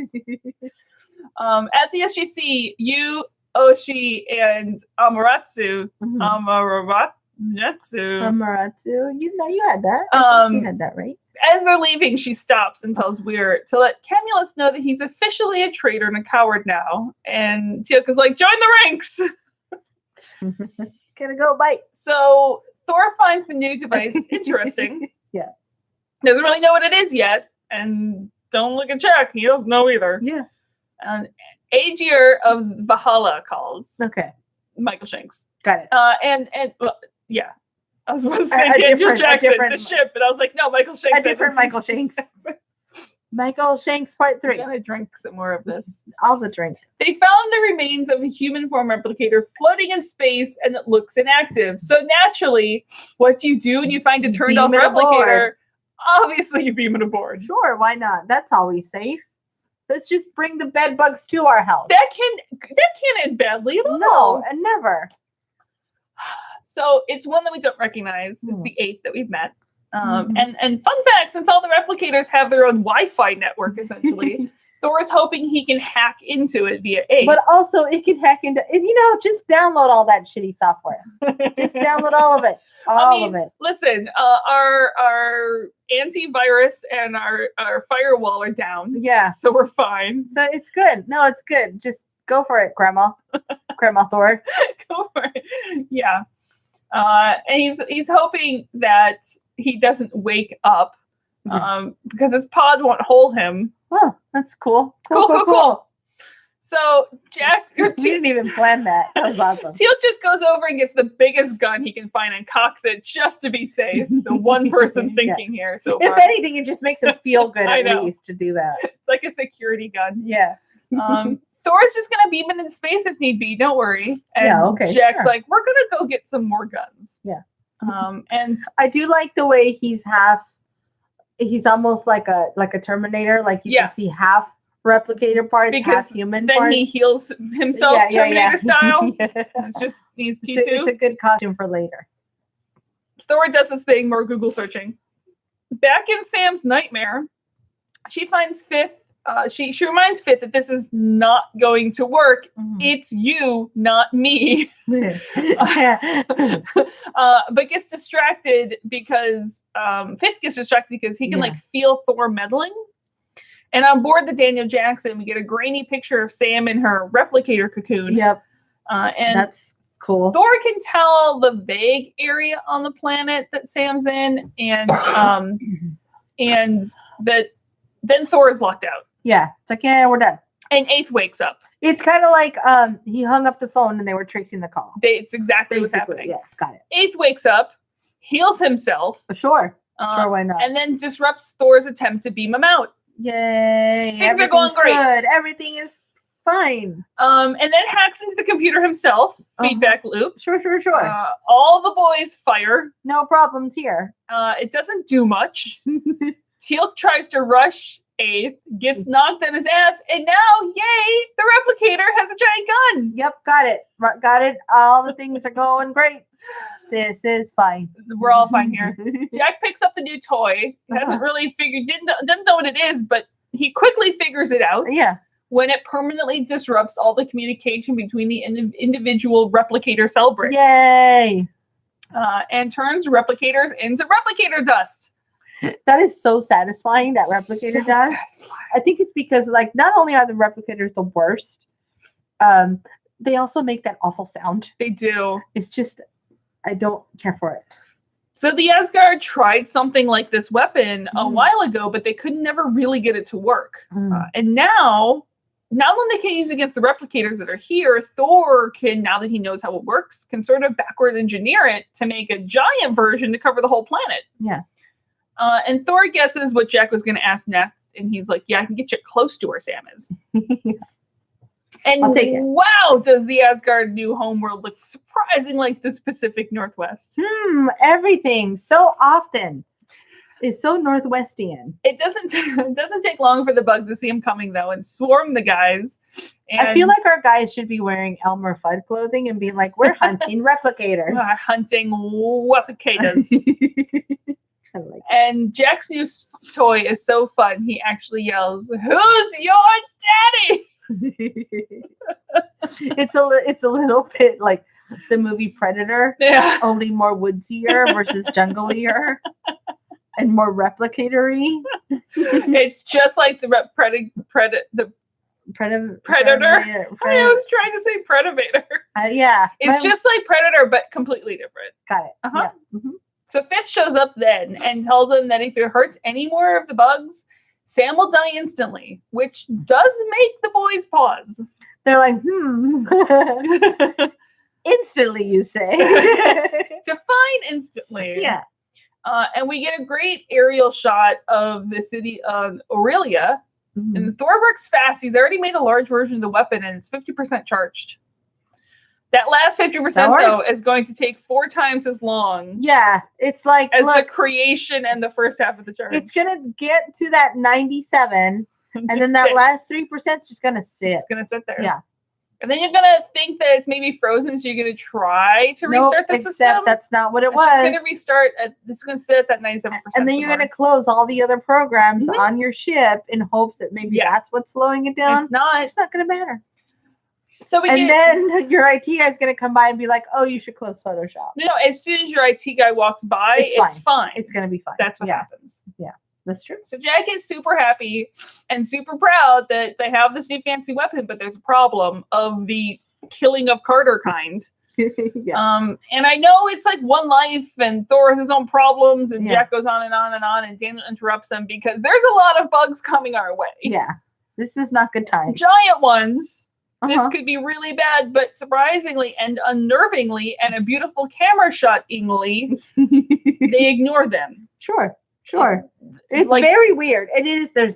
At the SGC, Yu, Oshi, and Amaterasu. Amaterasu. Amaratsu. You had that. You had that, right? As they're leaving, she stops and tells Weir to let Camulus know that he's officially a traitor and a coward now. And Teal'c is like, join the ranks! Gonna go bite. So Thor finds the new device interesting. Yeah. Doesn't really know what it is yet. And don't look at Jack. He doesn't know either. Yeah. And Aegir of Valhalla calls Okay. Michael Shanks. Got it. Well, yeah. I was supposed to say A Daniel different- Jackson, different- the ship, but I was like, no, Michael Shanks. A different Michael Shanks. Michael Shanks Part I 3. gotta drink some more of this. All the drink. They found the remains of a human form replicator floating in space, and it looks inactive. So naturally, what do you do when you find a turned off Beam it aboard. replicator? Obviously, you beam it aboard. Sure, why not? That's always safe. Let's just bring the bed bugs to our house. That can't end badly at all. No, and never. So it's one that we don't recognize. It's Hmm. the 8th that we've met. Mhm. And fun fact, since all the replicators have their own Wi-Fi network, essentially, Thor is hoping he can hack into it via 8. But also, it can hack into, just download all that shitty software. Just download all of it. All of it. Listen, our antivirus and our firewall are down, Yeah. so we're fine. So it's good. No, it's good. Just go for it, Grandma. Grandma Thor. Go for it. Yeah. And he's hoping that he doesn't wake up because his pod won't hold him. Oh, that's cool. Cool. So Jack, We didn't even plan that. That was awesome. Teal'c just goes over and gets the biggest gun he can find and cocks it just to be safe. The one person Yeah. thinking here so If far. anything, it just makes him feel good I at know. least to do that. It's like a security gun. Yeah. Thor's just gonna beam it into space if need be. Don't worry. And Yeah, okay, Jack's sure. like, we're gonna go get some more guns. Yeah. And I do like the way he's almost like a Terminator. Like you Yeah. can see half replicator parts, Because half human then parts. he heals himself Terminator style. It's just needs T2. It's a good costume for later. Thor does this thing, more Google searching. Back in Sam's nightmare, she finds Fifth. She reminds Fifth that this is not going to work. It's you, not me. But gets distracted because Fifth gets distracted because he can Yeah. like feel Thor meddling. And on board the Daniel Jackson, we get a grainy picture of Sam in her replicator cocoon. Yep, And that's cool. Thor can tell the vague area on the planet that Sam's in, and that then Thor is locked out. Yeah, it's like, yeah, we're done. And 8th wakes up. It's kind of like he hung up the phone and they were tracing the call. It's exactly what's Basically, happening. yeah, got it. 8th wakes up, heals himself, Sure, why not? and then disrupts Thor's attempt to beam him out. Yay! Things are going Everything's great. Good. Everything is fine. And then hacks into the computer himself. Feedback loop. Sure. All the boys fire. No problems here. It doesn't do much. Teal'c tries to rush 8th, gets knocked on his ass, and now, yay, the replicator has a giant gun. Yep, got it. Got it. All the things are going great. This is fine. We're all fine here. Jack picks up the new toy. He hasn't really doesn't know what it is, but he quickly figures it out. Yeah. When it permanently disrupts all the communication between the individual replicator cell bricks. Yay! And turns replicators into replicator dust. That is so satisfying. That replicator So does. satisfying. I think it's because, like, not only are the replicators the worst, they also make that awful sound. They do. It's just, I don't care for it. So the Asgard tried something like this weapon a while ago, but they could never really get it to work. And now, not only can he use it against the replicators that are here, Thor can, now that he knows how it works, can sort of backward engineer it to make a giant version to cover the whole planet. Yeah. And Thor guesses what Jack was going to ask next, and he's like, yeah, I can get you close to where Sam is. And I'll take it. wow, does the Asgard new homeworld look surprising like this Pacific Northwest. Everything so often is so Northwestian. It doesn't take long for the bugs to see him coming, though, and swarm the guys. And I feel like our guys should be wearing Elmer Fudd clothing and be like, we're hunting replicators. hunting replicators. I like it. And Jack's new toy is so fun. He actually yells, "Who's your daddy?" It's a little bit like the movie Predator, Yeah. only more woodsier versus junglier and more replicatory. It's just like the Predator. Predator. I was trying to say Predator. Yeah, It's just like Predator, but completely different. got it. Uh-huh. Yeah. Mhm. So Fifth shows up then and tells him that if it hurts any more of the bugs, Sam will die instantly, which does make the boys pause. They're like, instantly, you say. Define instantly. Yeah. And we get a great aerial shot of the city of Aurelia. Mhm. And Thor works fast. He's already made a large version of the weapon, and it's 50% charged. That last 50% That though works. is going to take 4 times as long Yeah, it's like, as the look, creation and the first half of the charge. it's gonna get to that 97, and Just then that sit. last 3% is just gonna sit. It's gonna sit there. Yeah. And then you're gonna think that it's maybe frozen, so you're gonna try to Nope, restart the except system. that's not what it It's was. just gonna restart. It's gonna sit at that 97%. And then you're gonna close all the other programs Mhm. on your ship in hopes that maybe Yeah. that's what's slowing it down. It's not. It's not gonna matter. So we And get. then your IT guy's gonna come by and be like, "Oh, you should close Photoshop." No, as soon as your IT guy walks by, It's it's fine. It's gonna be fine. That's what yeah, happens. that's true. So Jack is super happy and super proud that they have this new fancy weapon, but there's a problem of the killing of Carter kind. yeah. And I know it's like one life, and Thor has his own problems, and Yeah. Jack goes on and on and on, and Daniel interrupts him because there's a lot of bugs coming our way. Yeah. This is not good time. Giant ones. This Uh-huh. could be really bad, but surprisingly and unnervingly and a beautiful camera shot-ingly, they ignore them. Sure. It's Like- very weird. It is. There's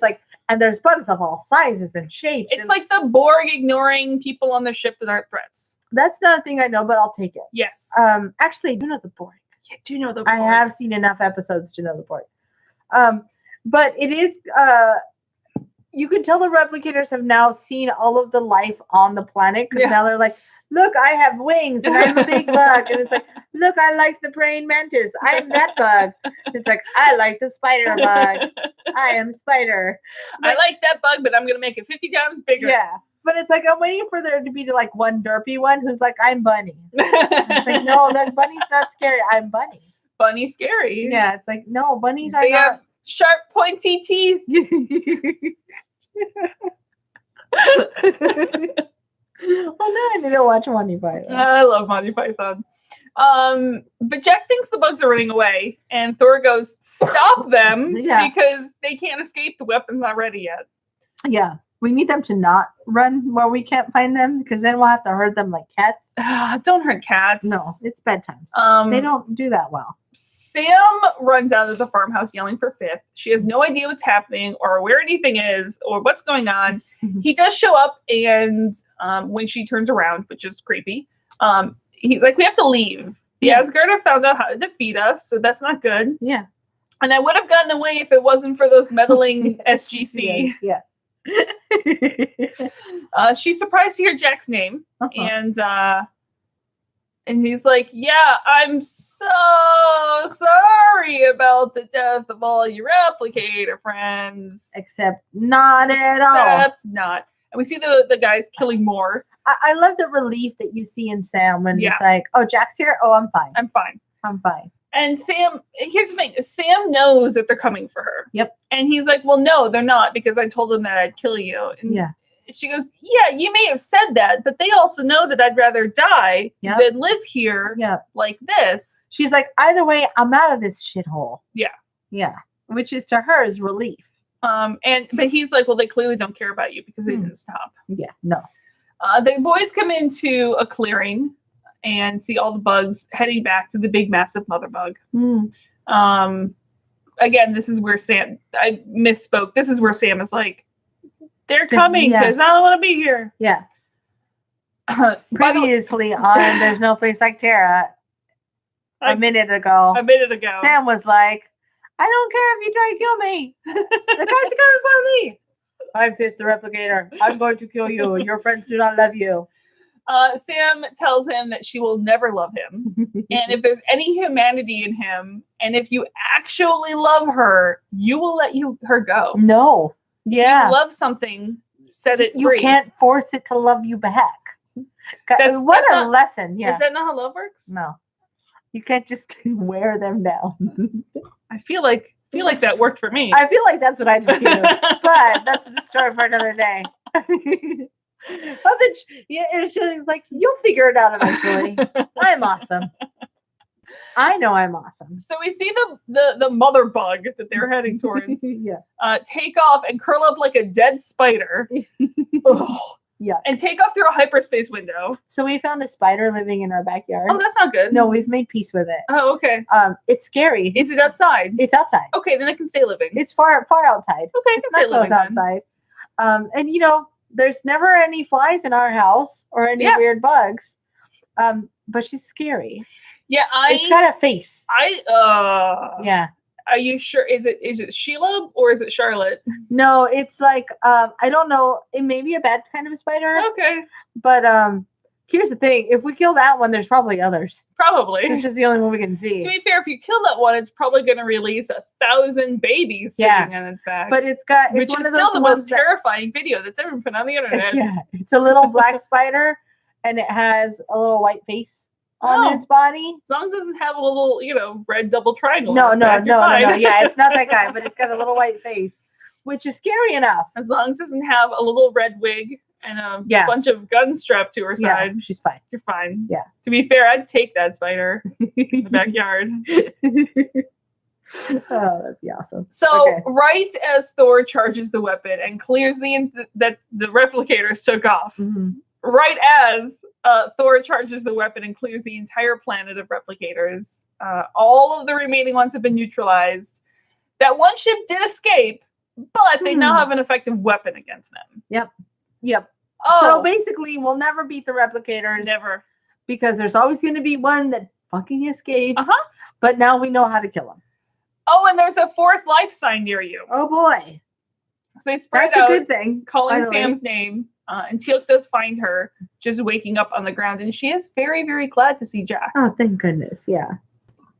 bugs of all sizes and shapes. It's and like the Borg ignoring people on the ship that aren't threats. that's not a thing I know, but I'll take it. Yes. Actually, I do know the Borg. I do know the I Borg. have seen enough episodes to know the Borg. But it is. You can tell the replicators have now seen all of the life on the planet because Yeah. now they're like, "Look, I have wings and I'm a big bug," and it's like, "Look, I like the praying mantis. I'm that bug." It's like, "I like the spider bug. I am spider." I like that bug, but I'm gonna make it 50 times bigger. Yeah. But it's like I'm waiting for there to be like one derpy one who's like, "I'm Bunny." It's like, no, that Bunny's not scary. I'm Bunny. Bunny scary. Yeah, it's like, no, bunnies are They not. have sharp, pointy teeth. Well, no, I didn't watch Monty Python. I love Monty Python. But Jack thinks the bugs are running away, and Thor goes, "Stop them!" Yeah. because they can't escape. The weapon's not ready yet. Yeah, we need them to not run where we can't find them because then we'll have to herd them like cats. Don't hurt cats. No, it's bedtimes. Um, They don't do that well. Sam runs out of the farmhouse yelling for Fifth. She has no idea what's happening or where anything is or what's going on. He does show up, and when she turns around, which is creepy, he's like, "We have to leave. The Yeah. Asgard have found out how to defeat us, so that's not good." Yeah. And I would have gotten away if it wasn't for those meddling SGC. Yeah. She's surprised to hear Jack's name, Uh-huh. and he's like, "Yeah, I'm so sorry about the death of all your replicator friends. Except not at all. Except not." And we see the guys killing more. I love the relief that you see in Sam when Yeah. it's like, "Oh, Jack's here. Oh, I'm fine. I'm fine. I'm fine." And Sam, here's the thing: Sam knows that they're coming for her. Yep. And he's like, "Well, no, they're not, because I told them that I'd kill you." And Yeah. she goes, "Yeah, you may have said that, but they also know that I'd rather die Yep. than live here Yeah. like this." She's like, "Either way, I'm out of this shithole." Yeah. Yeah. Which is to her is relief. But he's like, "Well, they clearly don't care about you because they Hmm. didn't stop." Yeah. No. The boys come into a clearing and see all the bugs heading back to the big, massive mother bug. Again, this is where I misspoke. This is where Sam is like, "They're coming Yeah. because I don't want to be here." Yeah. By the- Previously on There's No Place Like Terra, I- a minute ago, a minute ago. Sam was like, "I don't care if you try to kill me. The guys are coming for me. I'm Fifth the Replicator. I'm going to kill you. Your friends do not love you." Sam tells him that she will never love him. And if there's any humanity in him, and if you actually love her, you will let her go. No. Yeah. You love something, set it You free. can't force it to love you back. That's What a not- lesson. Yeah. Is that not how love works? No. You can't just wear them down. I feel like that worked for me. I feel like that's what I did too. But that's a story for another day. It's just like, you'll figure it out eventually. I'm awesome. I know I'm awesome. So we see the mother bug that they're heading towards Yeah. take off and curl up like a dead spider. Ugh. Yeah. and take off through a hyperspace window. So we found a spider living in our backyard. Oh, that's not good. No, we've made peace with it. Oh, okay. It's scary. Is it outside? It's outside. Okay, then it can stay living. It's far outside. Okay, it It's can stay not close living then. outside. And there's never any flies in our house or any Yeah. weird bugs. But she's scary. Yeah, It's got a face. Yeah. Are you sure? Is it Sheila or is it Charlotte? No, it's like I don't know. It may be a bad kind of a spider, Okay, but here's the thing: if we kill that one, there's probably others. probably. It's just the only one we can To see. be fair, if you kill that one, it's probably going to release 1,000 babies sitting on its back. But it's which one is of still those the ones most terrifying video that's ever been put on the internet. Yeah, it's a little black spider, and it has a little white face on Oh. its body. As long as it doesn't have a little, red double triangle. No. on its back, you're fine. Yeah, it's not that guy, but it's got a little white face, which is scary enough. As long as it doesn't have a little red wig and a Yeah. bunch of guns strapped to her Yeah, side, she's fine. you're fine. Yeah. To be fair, I'd take that spider in the backyard. Oh, that'd be awesome. So Okay. right as Thor charges the weapon and clears that the replicators took off, Mhm. right as Thor charges the weapon and clears the entire planet of replicators, all of the remaining ones have been neutralized. That one ship did escape, but they now have an effective weapon against them. Yep. Oh, So basically, we'll never beat the replicators. never. Because there's always going to be one that fucking escapes. Uh-huh. But now we know how to kill them. Oh, and there's a fourth life sign near you. Oh boy, So they spread that's a out, good thing. calling finally. Sam's name, and Teal'c does find her just waking up on the ground, and she is very, very glad to see Jack. Oh, thank goodness. Yeah.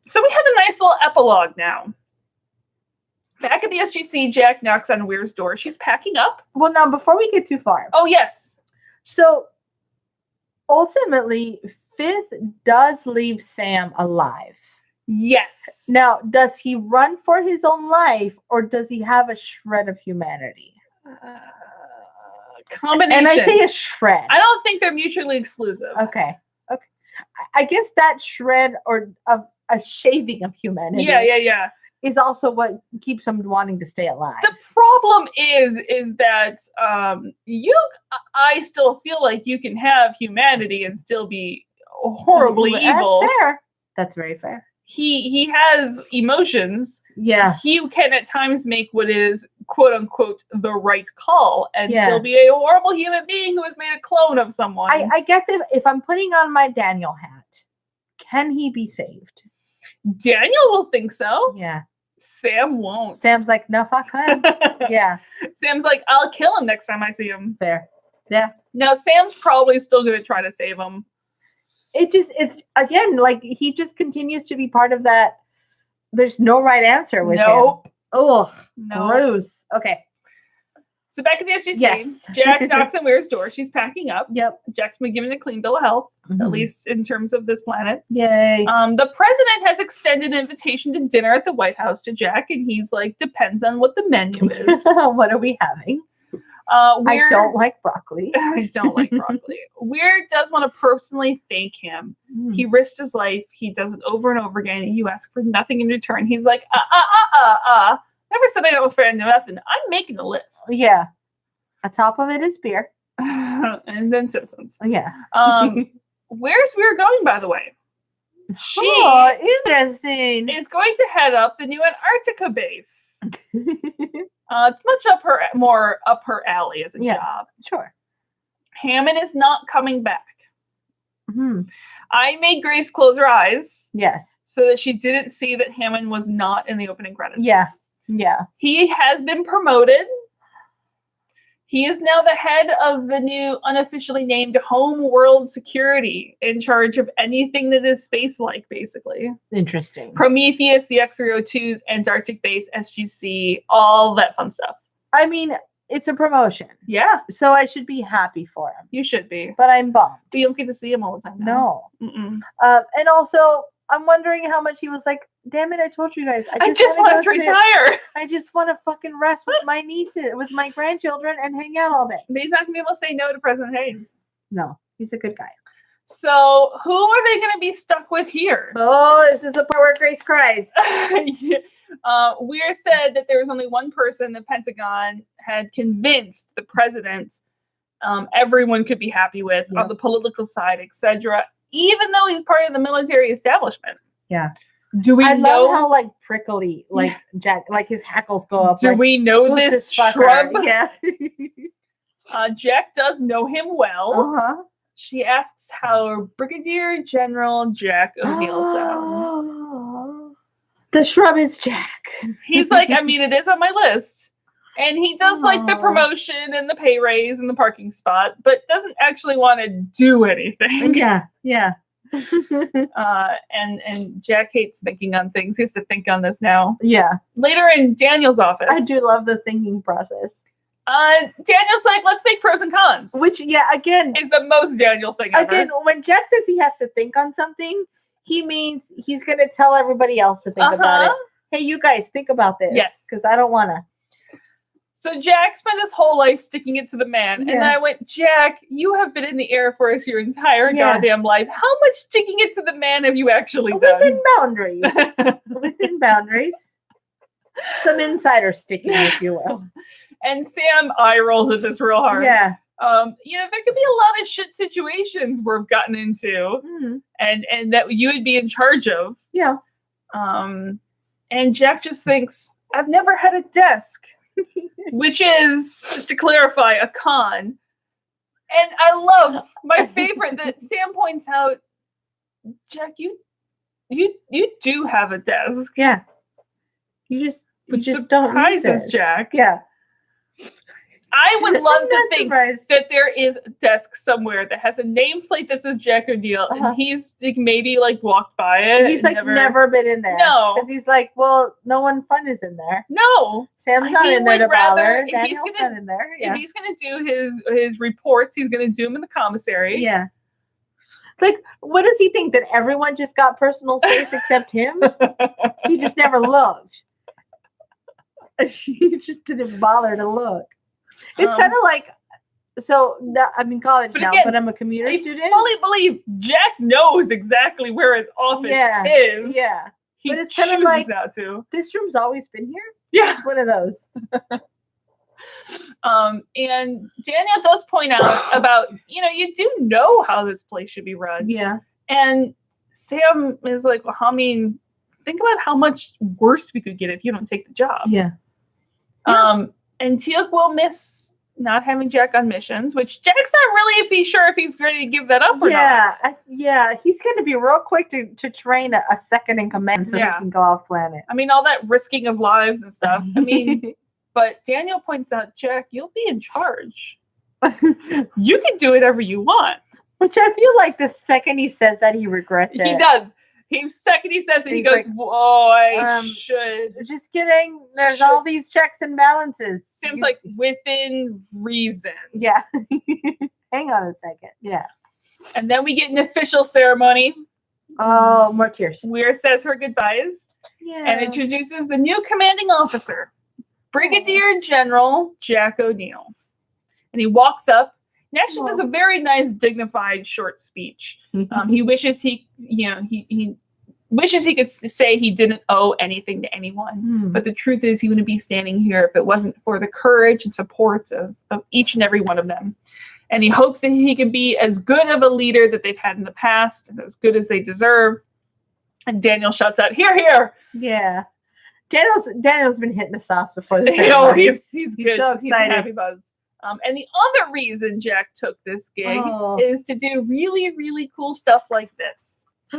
So we have a nice little epilogue now. Back at the SGC, Jack knocks on Weir's door. She's packing up. Well, now before we get too far, Oh, yes. so ultimately, Fifth does leave Sam alive. Yes. Now, does he run for his own life, or does he have a shred of humanity? Combination. And I say a shred. I don't think they're mutually exclusive. Okay. I guess that shred or of a shaving of humanity. Yeah. Is also what keeps him wanting to stay alive. The problem is that I still feel like you can have humanity and still be horribly evil. That's fair. That's very fair. He has emotions. Yeah. He can at times make what is quote unquote the right call and Yeah. still be a horrible human being who has made a clone of someone. I guess if I'm putting on my Daniel hat, can he be saved? Daniel will think so. Yeah. Sam won't. Sam's like, no, fuck him. Yeah. Sam's like, I'll kill him next time I see him. Fair. Yeah. Now Sam's probably still gonna try to save him. It's again, like he just continues to be part of that. There's no right answer with him. Nope. Oh, No. gross. Okay. So back at the SGC, Yes. Jack knocks on Weir's door. She's packing up. Yep. Jack's been given a clean bill of health, at Mhm. least in terms of this planet. Yay. The president has extended an invitation to dinner at the White House to Jack, and he's like, depends on what the menu is. What are we having? Weir, I don't like broccoli. I don't like broccoli. Weir does want to personally thank him. He risked his life. He does it over and over again, and you ask for nothing in return. He's like, never said I don't for nothing. I'm making a list. Yeah. On top of it is beer. And then Simpsons. Yeah. Where's Weir going, by the way? She Oh, interesting. is going to head up the new Antarctica base. It's much more up her alley as a Yeah. job. Sure. Hammond is not coming back. Hmm. I made Grace close her eyes Yes. so that she didn't see that Hammond was not in the opening credits. Yeah. Yeah. He has been promoted. He is now the head of the new unofficially named Home World Security, in charge of anything that is space-like, basically. Interesting. Prometheus, the X-302s, Antarctic Base, SGC, all that fun stuff. I mean, it's a promotion, Yeah, so I should be happy for him. you should be. But I'm bummed. But you don't get to see him all the time now. No. Mm-mm. And also, I'm wondering how much he was like, damn it, I told you guys. I just want to go sit- retire. I just want to fucking rest with my nieces, with my grandchildren, and hang out all day. But he's not going to be able to say no to President Hayes. No, he's a good guy. So who are they going to be stuck with here? Oh, this is the part where Grace cries. Weir said that there was only one person the Pentagon had convinced the president everyone could be happy with Yeah. on the political side, etc. Even though he's part of the military establishment. Yeah. Do we I know? love how like prickly, like Jack, like his hackles go up. Do like, we know who's this fucker? shrub? Yeah. Jack does know him well. Uh-huh. She asks how Brigadier General Jack O'Neill sounds. The shrub is Jack. He's like, I mean, it is on my list. And he does like the Aw. promotion and the pay raise and the parking spot, but doesn't actually want to do anything. Yeah, yeah. And Jack hates thinking on things. He has to think on this now. Yeah. Later in Daniel's office. I do love the thinking process. Daniel's like, let's make pros and cons. Which, yeah, again, Is the most Daniel thing ever. again, when Jack says he has to think on something, he means he's going to tell everybody else to think about it. Hey, you guys, think about this. Yes. Because I don't want to. So Jack spent his whole life sticking it to the man. And Yeah. I went, Jack, you have been in the Air Force your entire Yeah. goddamn life. How much sticking it to the man have you actually Within done? boundaries. Within boundaries. Some insider sticking, if you will. And Sam eye rolls at this real hard. Yeah. There could be a lot of shit situations we've gotten into Mhm. and that you would be in charge of. Yeah. And Jack just thinks, I've never had a desk. Which is, just to clarify, a con. And I love my favorite that Sam points out, Jack, you do have a desk. Yeah. You just Which don't use surprises it. Jack. Yeah. I would love I'm to not think surprised. that there is a desk somewhere that has a nameplate that says Jack O'Neill, Uh-huh. and he's like, maybe like walked by it. He's and like never been in there. No. Because he's like, well, no one fun is in there. No. Sam's not He in there to would rather- bother. if he's Daniel's gonna- not in there. If Yeah. he's gonna do his reports, he's gonna do them in the commissary. Yeah. Like, what does he think? That everyone just got personal space except him? He just never looked. He just didn't bother to look. It's kind of like, so I'm in college But now, again, but I'm a commuter I student. fully believe Jack knows exactly where his office Yeah. is. Yeah. He But it's kind of chooses like- not to. This room's always been here. Yeah. It's one of those. And Daniel does point out about, you do know how this place should be run. Yeah. And Sam is like, well, I mean, think about how much worse we could get if you don't take the job. Yeah. And Teal'c will miss not having Jack on missions, which Jack's not really sure if he's ready to give that up or not. Yeah. He's going to be real quick to train a second in command so he can go off planet. I mean, all that risking of lives and stuff. I mean, but Daniel points out, Jack, you'll be in charge. You can do whatever you want. Which I feel like the second he says that, he regrets it. He does. Second he says it, he He's goes, like, whoa, I should. Just kidding. There's all these checks and balances. Seems like within reason. Yeah. Hang on a second. Yeah. And then we get an official ceremony. Oh, more tears. Weir says her goodbyes Yeah. and introduces the new commanding officer, Brigadier General Jack O'Neill. And he walks up and actually does a very nice, dignified, short speech. He wishes he wishes he could say he didn't owe anything to anyone. But the truth is he wouldn't be standing here if it wasn't for the courage and support of each and every one of them. And he hopes that he can be as good of a leader that they've had in the past and as good as they deserve. And Daniel shouts out, "Hear, hear!" Yeah. Daniel's been hitting the sauce before this. Oh, he's good. so He's excited. happy buzz. And the other reason Jack took this gig is to do really, really cool stuff like this. He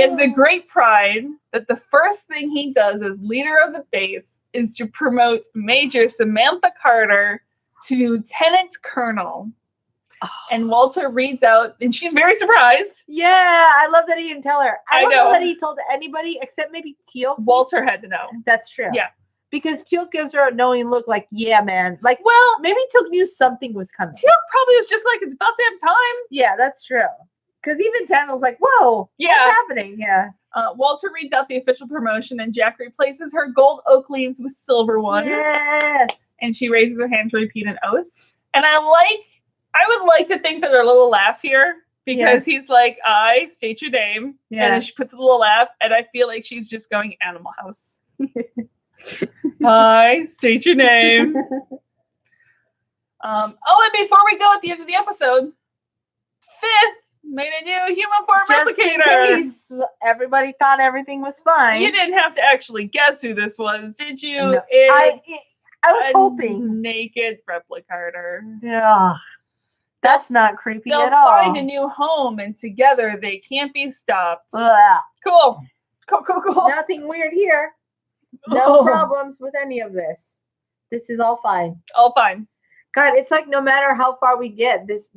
has the great pride that the first thing he does as leader of the base is to promote Major Samantha Carter to Lieutenant Colonel. And Walter reads out, and she's very surprised. Yeah, I love that he didn't tell her. I don't know know. that he told anybody except maybe Teal'c. Walter had to know. That's true. Yeah. Because Teal'c gives her a knowing look like, yeah, man. Like, Well, maybe Teal'c knew something was coming. Teal'c probably was just like, it's about damn time. Yeah, that's true. Because even Daniel's like, whoa, Yeah. what's happening? Yeah. Walter reads out the official promotion, and Jack replaces her gold oak leaves with silver ones. Yes. And she raises her hand to repeat an oath. And I would like to think that there's a little laugh here because he's like, I state your name. Yeah. And then she puts a little laugh, and I feel like she's just going Animal House. I state your name. And before we go at the end of the episode, Fifth made a new human form Just in replicator. case everybody thought everything was fine. You didn't have to actually guess who this was, did you? No. It's I was a hoping. naked replicator. Yeah. That's not creepy They'll at all. find a new home, and together they can't be stopped. Ugh. Cool. Cool. Nothing weird here. No Oh. problems with any of this. This is all fine. All fine. God, it's like no matter how far we get, this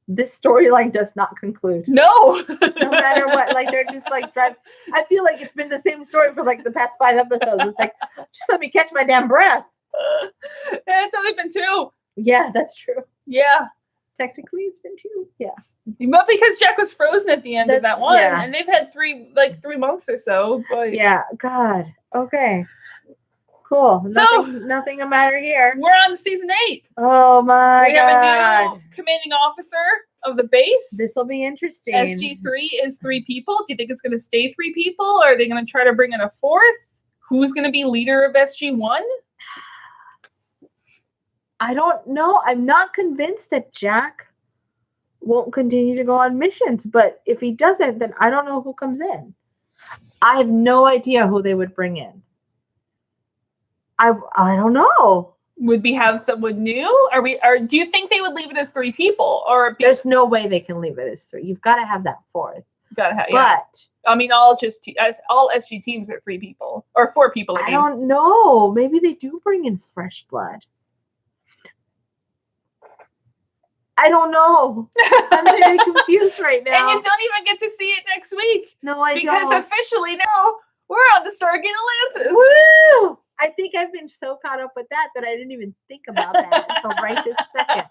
storyline does not conclude. No. No matter what, like they're just like drive. I feel like it's been the same story for like the past 5 episodes. It's like, just let me catch my damn breath. It's only been 2. Yeah, that's true. Yeah. Technically, it's been 2. Yes. But because Jack was frozen at the end of That's- that one, yeah. and they've had 3 months or so. But Yeah. God. Okay. Cool. So- Nothing a matter here. we're on season 8. Oh my We have a God. new commanding officer of the base. This will be interesting. SG3 is 3 people. Do you think it's going to stay 3 people? Or are they going to try to bring in a 4th? Who's going to be leader of SG1? I don't know. I'm not convinced that Jack won't continue to go on missions, but if he doesn't, then I don't know who comes in. I have no idea who they would bring in. I don't know. Would we have someone new? Or do you think they would leave it as 3 people? Or There's no way they can leave it as 3. You've got to have that 4th. gotta have, yeah. But I mean, all SG teams are 3 people or 4 people. I don't know. Maybe they do bring in fresh blood. I don't know. I'm very confused right now. And you don't even get to see it next week No, I because don't. officially now we're on the Stargate Atlantis. Woo! I think I've been so caught up with that I didn't even think about that until right this second.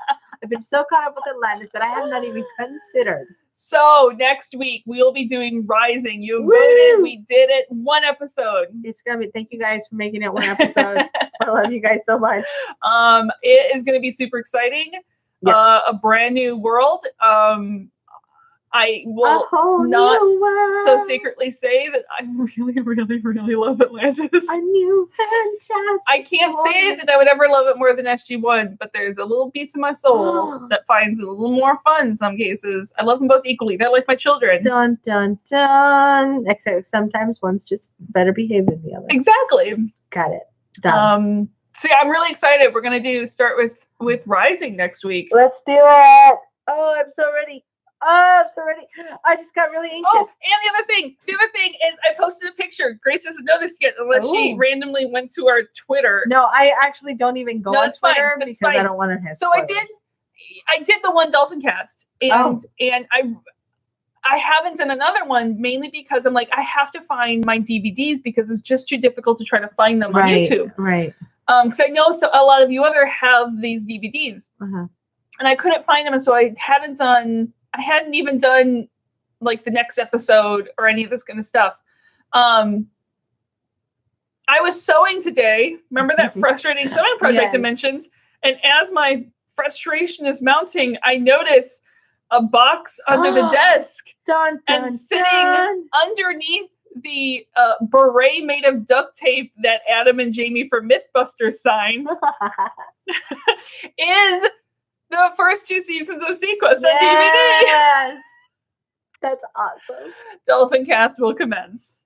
I've been so caught up with Atlantis that I have not even considered. So next week we'll be doing Rising. You Woo! voted. We did it. 1 episode. It's gonna be. Thank you guys for making it 1 episode. I love you guys so much. It is going to be super exciting. Yes. A brand new world. I A will whole not new world. so secretly say that I really, really, really love Atlantis. A new fantastic. I can't say world. that I would ever love it more than SG1, but there's a little piece of my soul that finds it a little more fun in some cases. I love them both equally. They're like my children. Dun dun dun. Except sometimes one's just better behaved than the other. Exactly. Got it. Done. So yeah, I'm really excited. We're gonna start with Rising next week. Let's do it. Oh, I'm so ready. Oh, I'm so ready. I just got really anxious. Oh, and the other thing is I posted a picture. Grace doesn't know this yet unless she Ooh. randomly went to our Twitter. No, I actually don't even go No, on that's fine. Twitter That's because I fine. don't want to have So I did the one Dolphin Cast, and I haven't done another one mainly because I'm like I have to find my DVDs because it's just too difficult to try to find them on YouTube. Right. Because I know a lot of you other have these DVDs, Uh-huh. and I couldn't find them, and so I hadn't even done like the next episode or any of this kind of stuff. I was sewing today. Remember that frustrating sewing project I Yes. mentioned? And as my frustration is mounting, I notice a box under the desk Dun dun and sitting dun. underneath the beret made of duct tape that Adam and Jamie from Mythbusters signed is the first 2 seasons of Sequest on DVD. Yes. That's awesome. Dolphin Cast will commence.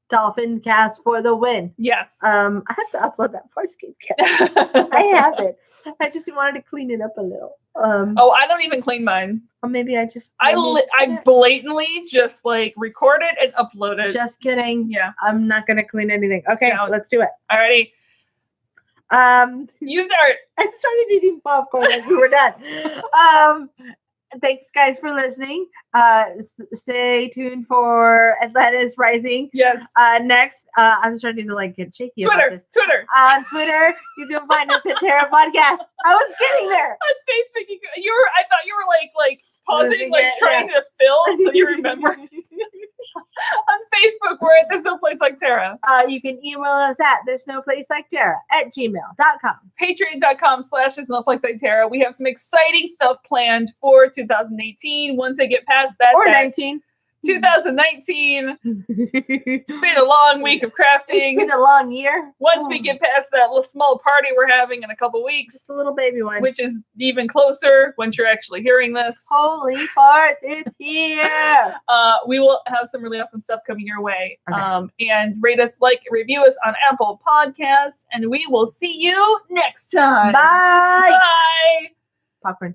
Dolphin cast for the win. Yes. I have to upload that Farscape cast. I have it. I just wanted to clean it up a little. Oh, I don't even clean mine. Or maybe I just. I maybe blatantly just like record it and upload it. Just kidding. Yeah. I'm not gonna clean anything. Okay, No. let's do it. Alrighty. You start. I started eating popcorn as we were done. Thanks, guys, for listening. Stay tuned for Atlantis Rising. Yes. Next, I'm starting to like get shaky about this. Twitter. On Twitter, you can find us at Terra Podcast. I was getting there. On Facebook, I thought you were like pausing, like Yeah, trying to film so you remember. On Facebook, we're at There's No Place Like Terra. You can email us at theresnoplaceliketerra@gmail.com. Patreon.com/There's No Place Like Terra. We have some exciting stuff planned for 2018. Once I get past that, Or 19. 2019. It's been a long week of It's crafting. been a long year. Once we get past that little small party we're having in a couple weeks, Just a little baby one. which is even closer once you're actually hearing this, Holy farts, it's here. we will have some really awesome stuff coming your way. Okay. And rate us, like, review us on Apple Podcasts, and we will see you next time. Bye. Bye. Popcorn.